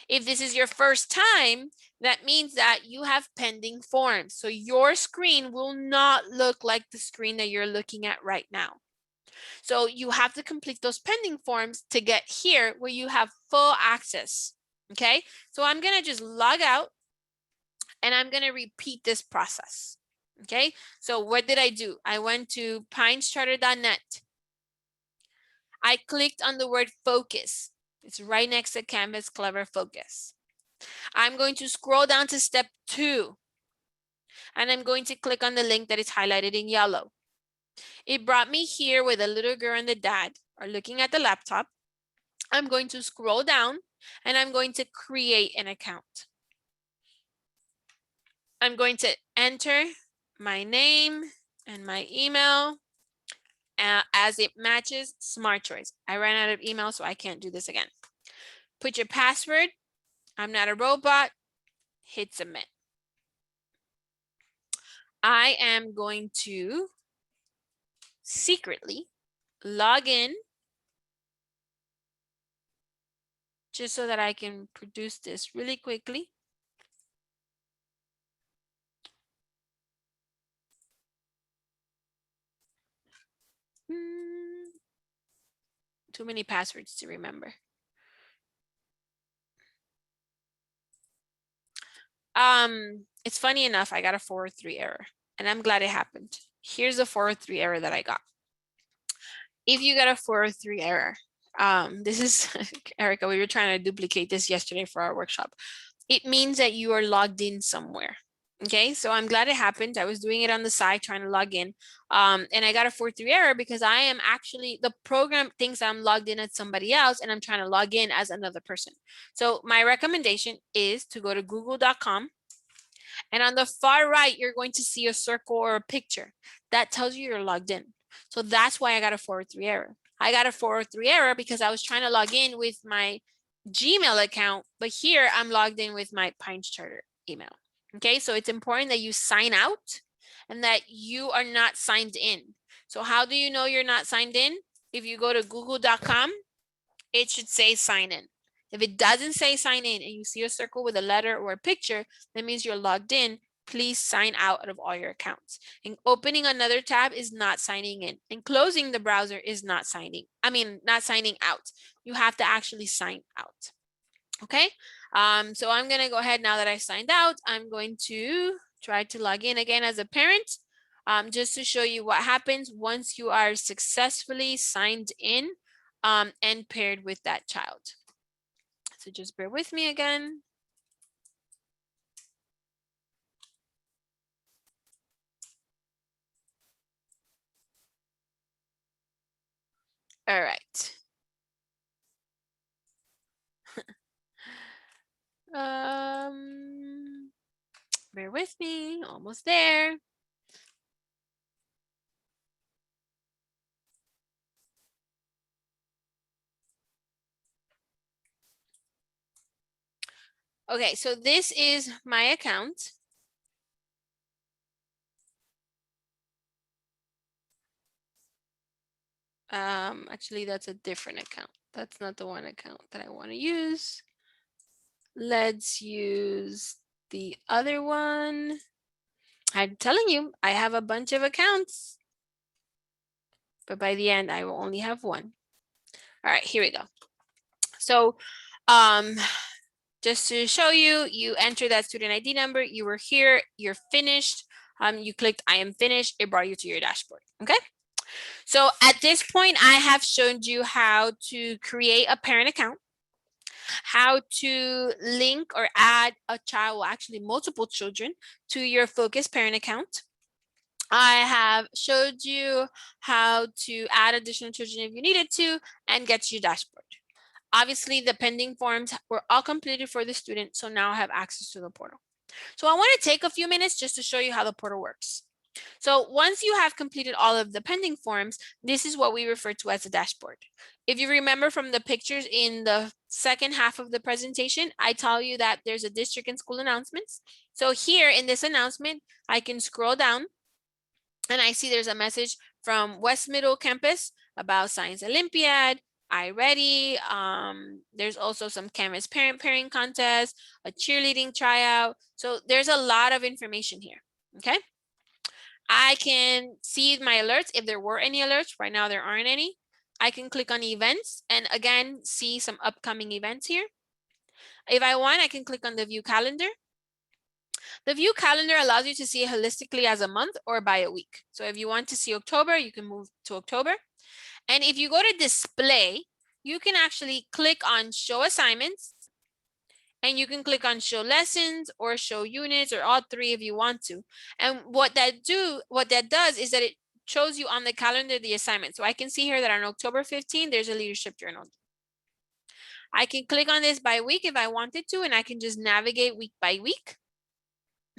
If this is your first time, that means that you have pending forms. So your screen will not look like the screen that you're looking at right now. So you have to complete those pending forms to get here where you have full access. Okay, so I'm going to just log out and I'm going to repeat this process. Okay, so what did I do? I went to pinescharter.net. I clicked on the word focus. It's right next to Canvas Clever Focus. I'm going to scroll down to step 2 and I'm going to click on the link that is highlighted in yellow. It brought me here where the little girl and the dad are looking at the laptop. I'm going to scroll down and I'm going to create an account. I'm going to enter my name and my email as it matches Smart Choice. I ran out of email, so I can't do this again. Put your password. I'm not a robot. Hit submit. I am going to secretly log in just so that I can produce this really quickly. Too many passwords to remember. It's funny enough, I got a 403 error and I'm glad it happened. Here's a 403 error that I got. If you got a 403 error, this is, Erica, we were trying to duplicate this yesterday for our workshop. It means that you are logged in somewhere. Okay, so I'm glad it happened. I was doing it on the side trying to log in and I got a 403 error because I am actually, the program thinks I'm logged in as somebody else and I'm trying to log in as another person. So my recommendation is to go to google.com and on the far right, you're going to see a circle or a picture that tells you you're logged in. So that's why I got a 403 error. I got a 403 error because I was trying to log in with my Gmail account, but here I'm logged in with my PineCharter email. Okay, so it's important that you sign out and that you are not signed in. So how do you know you're not signed in? If you go to google.com, it should say sign in. If it doesn't say sign in and you see a circle with a letter or a picture, that means you're logged in. Please sign out of all your accounts. And opening another tab is not signing in. And closing the browser is not signing out. You have to actually sign out. Okay, so I'm going to go ahead now that I signed out. I'm going to try to log in again as a parent just to show you what happens once you are successfully signed in and paired with that child. So just bear with me again. All right. Bear with me, almost there. Okay, so this is my account. Actually, that's a different account. That's not the one account that I want to use. Let's use the other one. I'm telling you, I have a bunch of accounts, but by the end, I will only have one. All right, here we go. So, just to show you, you enter that student ID number, you were here, you're finished. You clicked I am finished, it brought you to your dashboard, okay? So at this point, I have shown you how to create a parent account, how to link or add a child, well, actually multiple children, to your Focus parent account. I have showed you how to add additional children if you needed to and get to your dashboard. Obviously, the pending forms were all completed for the student, so now I have access to the portal. So I want to take a few minutes just to show you how the portal works. So once you have completed all of the pending forms, this is what we refer to as a dashboard. If you remember from the pictures in the second half of the presentation, I tell you that there's a district and school announcements. So here in this announcement, I can scroll down and I see there's a message from West Middle Campus about Science Olympiad, iReady. There's also some Canvas parent pairing contest, a cheerleading tryout. So there's a lot of information here, okay? I can see my alerts if there were any alerts. Right now, there aren't any. I can click on events and again, see some upcoming events here. If I want, I can click on the view calendar. The view calendar allows you to see it holistically as a month or by a week. So if you want to see October, you can move to October. And if you go to display, you can actually click on show assignments and you can click on show lessons or show units or all three if you want to. And what that does is that it shows you on the calendar the assignment. So I can see here that on October 15, there's a leadership journal. I can click on this by week if I wanted to, and I can just navigate week by week.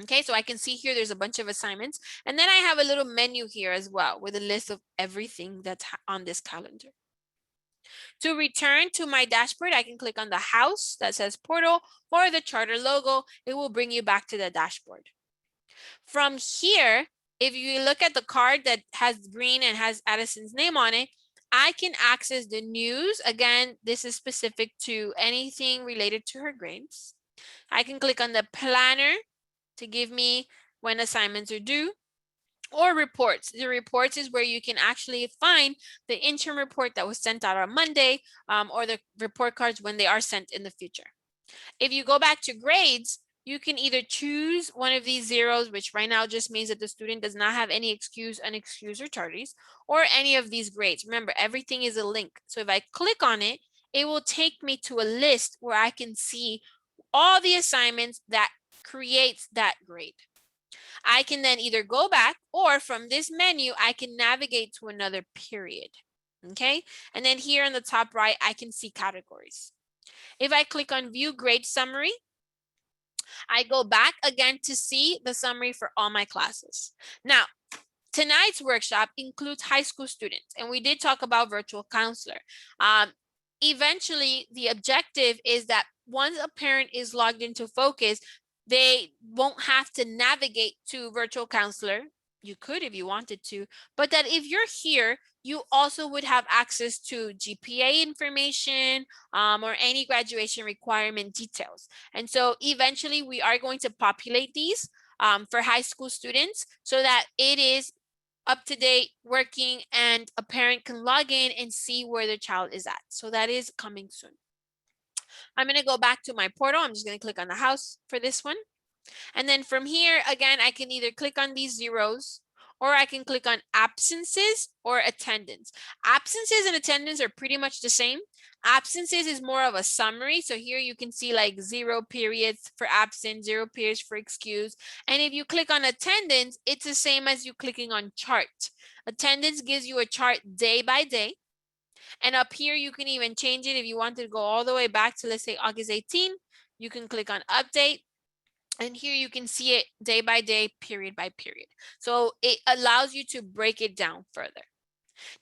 Okay, so I can see here there's a bunch of assignments. And then I have a little menu here as well with a list of everything that's on this calendar. To return to my dashboard, I can click on the house that says portal or the charter logo. It will bring you back to the dashboard. From here, if you look at the card that has green and has Addison's name on it, I can access the news. Again, this is specific to anything related to her grades. I can click on the planner to give me when assignments are due, or reports. The reports is where you can actually find the interim report that was sent out on Monday, or the report cards when they are sent in the future. If you go back to grades, you can either choose one of these zeros, which right now just means that the student does not have any excuse, unexcused, or tardies, or any of these grades. Remember, everything is a link. So if I click on it, it will take me to a list where I can see all the assignments that creates that grade. I can then either go back, or from this menu, I can navigate to another period. Okay, and then here in the top right, I can see categories. If I click on view grade summary, I go back again to see the summary for all my classes. Now, tonight's workshop includes high school students, and we did talk about virtual counselor. Eventually, the objective is that once a parent is logged into Focus, they won't have to navigate to virtual counselor. You could if you wanted to, but that if you're here, you also would have access to GPA information, or any graduation requirement details. And so eventually we are going to populate these for high school students so that it is up to date, working, and a parent can log in and see where their child is at. So that is coming soon. I'm going to go back to my portal. I'm just going to click on the house for this one. And then from here, again, I can either click on these zeros, or I can click on absences or attendance. Absences and attendance are pretty much the same. Absences is more of a summary. So here you can see like 0 periods for absent, 0 periods for excuse. And if you click on attendance, it's the same as you clicking on chart. Attendance gives you a chart day by day. And up here, you can even change it if you want to go all the way back to, let's say, August 18. You can click on update. And here you can see it day by day, period by period. So it allows you to break it down further.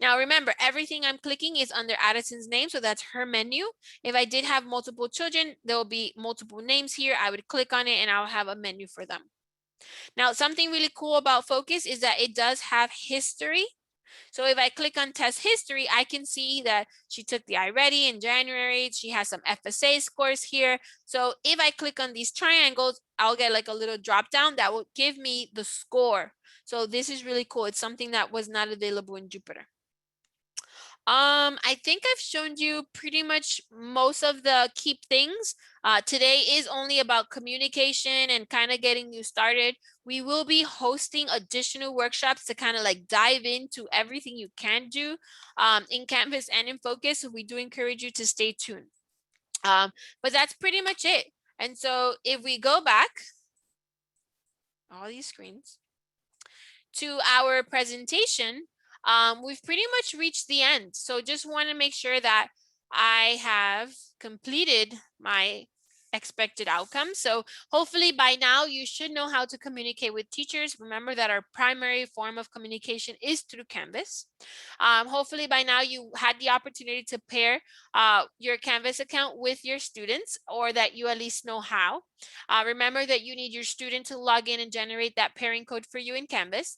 Now remember, everything I'm clicking is under Addison's name, so that's her menu. If I did have multiple children, there will be multiple names here. I would click on it and I'll have a menu for them. Now, something really cool about Focus is that it does have history. So if I click on test history, I can see that she took the iReady in January. She has some FSA scores here. So if I click on these triangles, I'll get like a little drop down that will give me the score. So this is really cool. It's something that was not available in Jupyter. I think I've shown you pretty much most of the key things. Today is only about communication and kind of getting you started. We will be hosting additional workshops to kind of like dive into everything you can do in Canvas and in Focus. So we do encourage you to stay tuned. But that's pretty much it. And so if we go back, all these screens, to our presentation, we've pretty much reached the end. So just want to make sure that I have completed my expected outcome. So hopefully by now you should know how to communicate with teachers. Remember that our primary form of communication is through Canvas. Hopefully by now you had the opportunity to pair your Canvas account with your students, or that you at least know how. Remember that you need your student to log in and generate that pairing code for you in Canvas.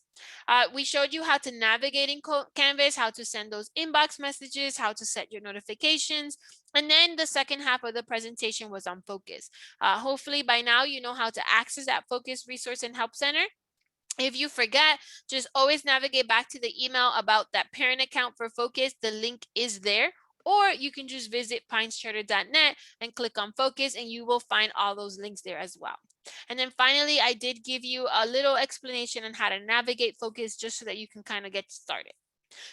We showed you how to navigate in Canvas, how to send those inbox messages, how to set your notifications. And then the second half of the presentation was on Focus. Hopefully by now you know how to access that Focus Resource and Help Center. If you forget, just always navigate back to the email about that parent account for Focus. The link is there. Or you can just visit pinescharter.net and click on Focus, and you will find all those links there as well. And then finally, I did give you a little explanation on how to navigate Focus just so that you can kind of get started.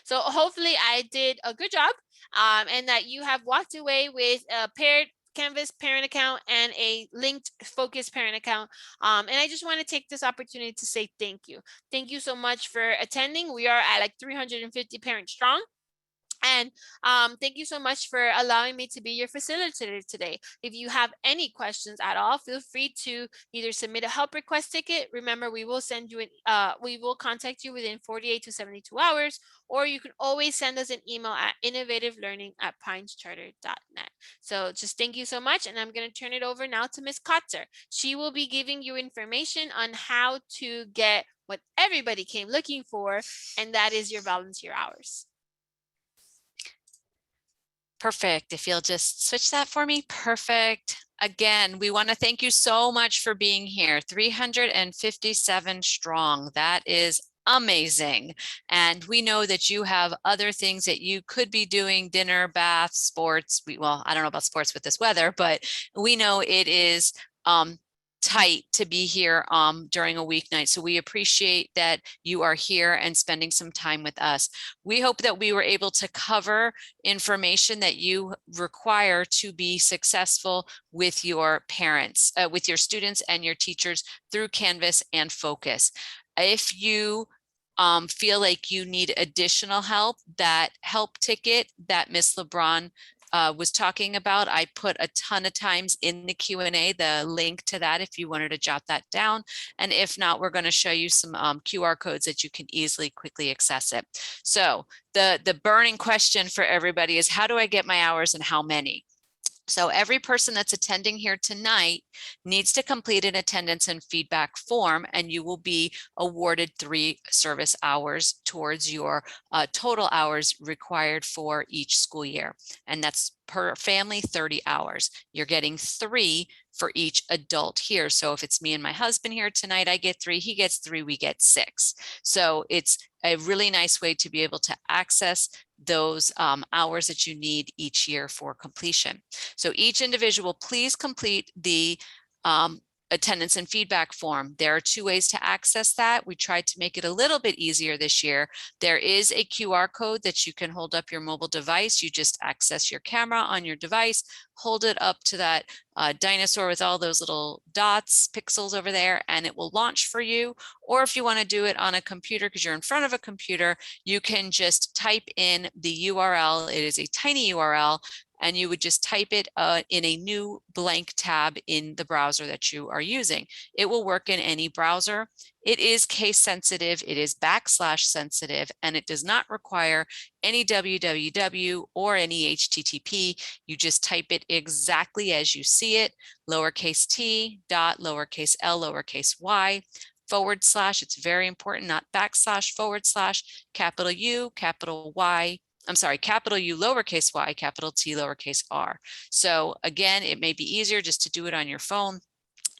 So hopefully I did a good job, and that you have walked away with a paired Canvas parent account and a linked Focus parent account. And I just want to take this opportunity to say thank you. Thank you so much for attending. We are at like 350 parents strong. And thank you so much for allowing me to be your facilitator today. If you have any questions at all, feel free to either submit a help request ticket. Remember, we will send you we will contact you within 48 to 72 hours, or you can always send us an email at innovativelearning@pinescharter.net. So just thank you so much. And I'm going to turn it over now to Ms. Kotzer. She will be giving you information on how to get what everybody came looking for, and that is your volunteer hours. Perfect. If you'll just switch that for me. Perfect. Again, we want to thank you so much for being here. 357 strong. That is amazing. And we know that you have other things that you could be doing: dinner, bath, sports. Well, I don't know about sports with this weather, but we know it is tight to be here during a weeknight. So we appreciate that you are here and spending some time with us. We hope that we were able to cover information that you require to be successful with your parents, with your students and your teachers through Canvas and Focus. If you feel like you need additional help, that help ticket that Ms. LeBron was talking about, I put a ton of times in the Q&A, the link to that if you wanted to jot that down. And if not, we're going to show you some QR codes that you can easily, quickly access it. So the burning question for everybody is, how do I get my hours and how many? So every person that's attending here tonight needs to complete an attendance and feedback form, and you will be awarded 3 service hours towards your total hours required for each school year. And that's per family, 30 hours. You're getting 3 for each adult here. So if it's me and my husband here tonight, I get 3, he gets 3, we get 6. So it's a really nice way to be able to access those hours that you need each year for completion. So each individual, please complete the attendance and feedback form. There are 2 ways to access that. We tried to make it a little bit easier this year. There is a QR code that you can hold up your mobile device. You just access your camera on your device, hold it up to that dinosaur with all those little dots, pixels over there, and it will launch for you. Or if you want to do it on a computer because you're in front of a computer, you can just type in the URL. It is a tiny URL, and you would just type it in a new blank tab in the browser that you are using. It will work in any browser. It is case sensitive, it is / sensitive, and it does not require any www or any HTTP. You just type it exactly as you see it, lowercase t dot lowercase l lowercase y forward slash. It's very important, not backslash, forward slash, capital U, capital Y. I'm sorry, capital U, lowercase y, capital T, lowercase r. So again, it may be easier just to do it on your phone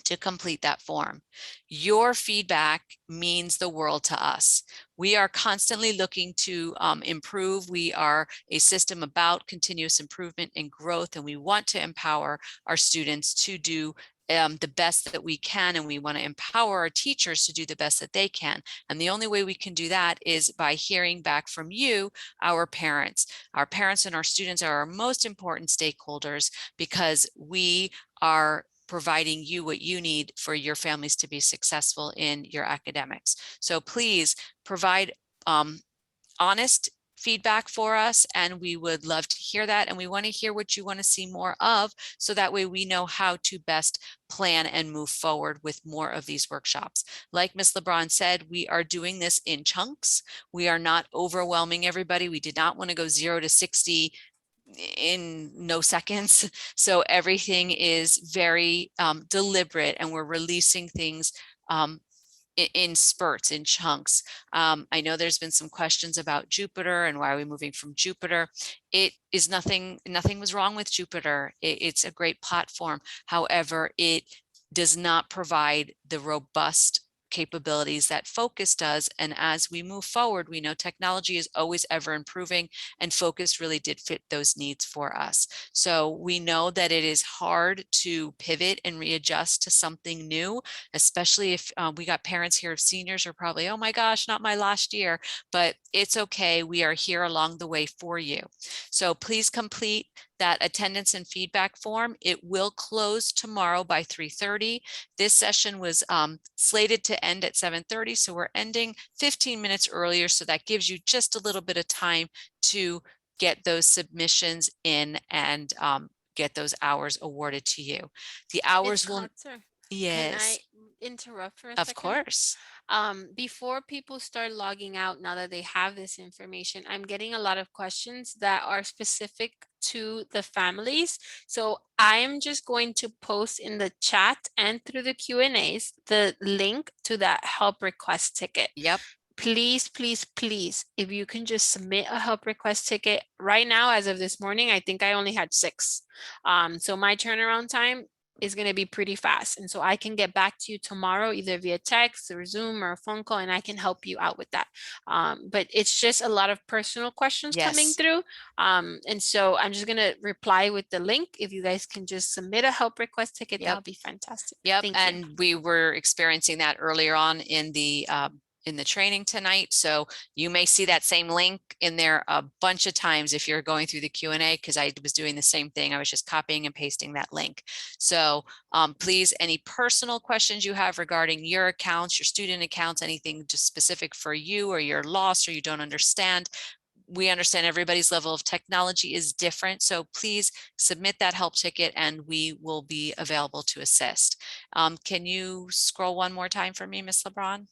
to complete that form. Your feedback means the world to us. We are constantly looking to improve. We are a system about continuous improvement and growth, and we want to empower our students to do the best that we can, and we want to empower our teachers to do the best that they can. And the only way we can do that is by hearing back from you, our parents. Our parents and our students are our most important stakeholders because we are providing you what you need for your families to be successful in your academics. So please provide honest feedback for us, and we would love to hear that. And we want to hear what you want to see more of, so that way we know how to best plan and move forward with more of these workshops. Like Ms. LeBron said, we are doing this in chunks. We are not overwhelming everybody. We did not want to go 0 to 60 in no seconds. So everything is very deliberate, and we're releasing things in spurts, in chunks. I know there's been some questions about Jupiter and why are we moving from Jupiter. It is nothing was wrong with Jupiter. It's a great platform. However, it does not provide the robust capabilities that Focus does. And as we move forward, we know technology is always ever improving, and Focus really did fit those needs for us. So we know that it is hard to pivot and readjust to something new, especially if we got parents here of seniors who are probably, oh my gosh, not my last year, but it's okay. We are here along the way for you. So please complete that attendance and feedback form. It will close tomorrow by 3:30. This session was slated to end at 7:30, so we're ending 15 minutes earlier. So that gives you just a little bit of time to get those submissions in and get those hours awarded to you. The hours will, Can yes, I interrupt for a of second? course. Before people start logging out, now that they have this information, I'm getting a lot of questions that are specific to the families. So I'm just going to post in the chat and through the Q&As the link to that help request ticket. Yep. Please, please, please, if you can just submit a help request ticket right now. As of this morning, I think I only had 6. So my turnaround time is going to be pretty fast. And so I can get back to you tomorrow, either via text or Zoom or a phone call, and I can help you out with that. But it's just a lot of personal questions coming Yes. through. And so I'm just going to reply with the link. If you guys can just submit a help request ticket, Yep. that'll be fantastic. Yep. Thank you. And we were experiencing that earlier on in the training tonight. So you may see that same link in there a bunch of times if you're going through the Q&A, because I was doing the same thing. I was just copying and pasting that link. So please, any personal questions you have regarding your accounts, your student accounts, anything just specific for you, or you're lost or you don't understand, we understand everybody's level of technology is different. So please submit that help ticket and we will be available to assist. Can you scroll one more time for me, Ms. LeBron?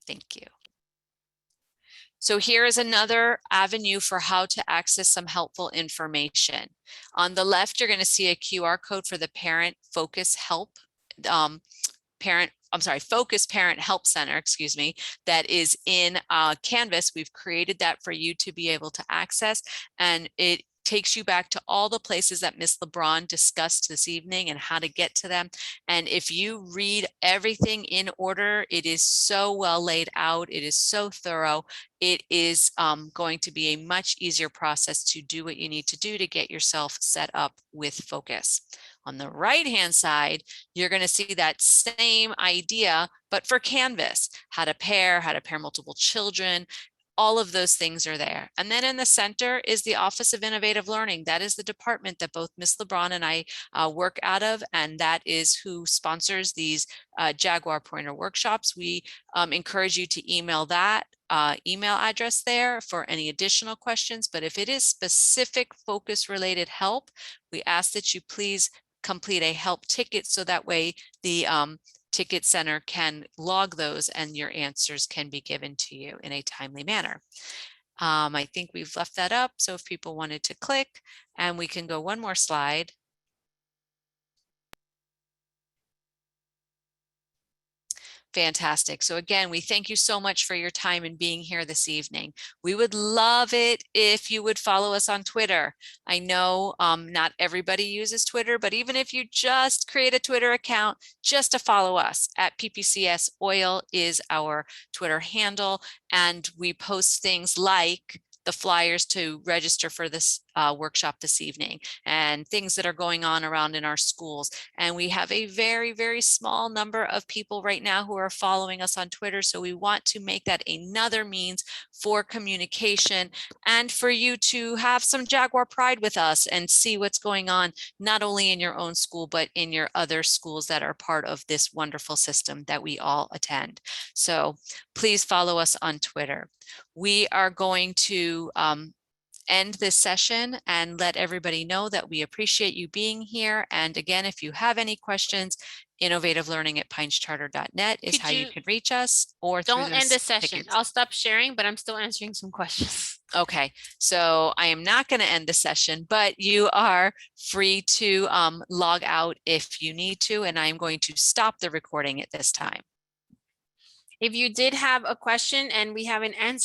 Thank you. So here is another avenue for how to access some helpful information. On the left, you're going to see a QR code for the Parent Focus Help Focus Parent Help Center, excuse me, that is in Canvas. We've created that for you to be able to access, and it takes you back to all the places that Ms. LeBron discussed this evening and how to get to them. And if you read everything in order, it is so well laid out. It is so thorough. It is going to be a much easier process to do what you need to do to get yourself set up with Focus. On the right-hand side, you're going to see that same idea, but for Canvas, how to pair multiple children. All of those things are there. And then in the center is the Office of Innovative Learning. That is the department that both Ms. LeBron and I work out of, and that is who sponsors these Jaguar Pointer workshops. We encourage you to email that email address there for any additional questions. But if it is specific focus related help, we ask that you please complete a help ticket, so that way the Ticket Center can log those and your answers can be given to you in a timely manner. I think we've left that up. So if people wanted to click, and we can go one more slide. Fantastic. So again, we thank you so much for your time and being here this evening. We would love it if you would follow us on Twitter. I know not everybody uses Twitter, but even if you just create a Twitter account just to follow us at PPCS Oil is our Twitter handle. And we post things like the flyers to register for this workshop this evening and things that are going on around in our schools. And we have a very, very small number of people right now who are following us on Twitter. So we want to make that another means for communication and for you to have some Jaguar pride with us and see what's going on, not only in your own school, but in your other schools that are part of this wonderful system that we all attend. So please follow us on Twitter. We are going to end this session and let everybody know that we appreciate you being here. And again, if you have any questions, innovativelearning@pinescharter.net is Could how you you can reach us, or through don't end the those session. tickets. I'll stop sharing, but I'm still answering some questions. Okay, so I am not going to end the session, but you are free to log out if you need to, and I'm going to stop the recording at this time. If you did have a question and we haven't answered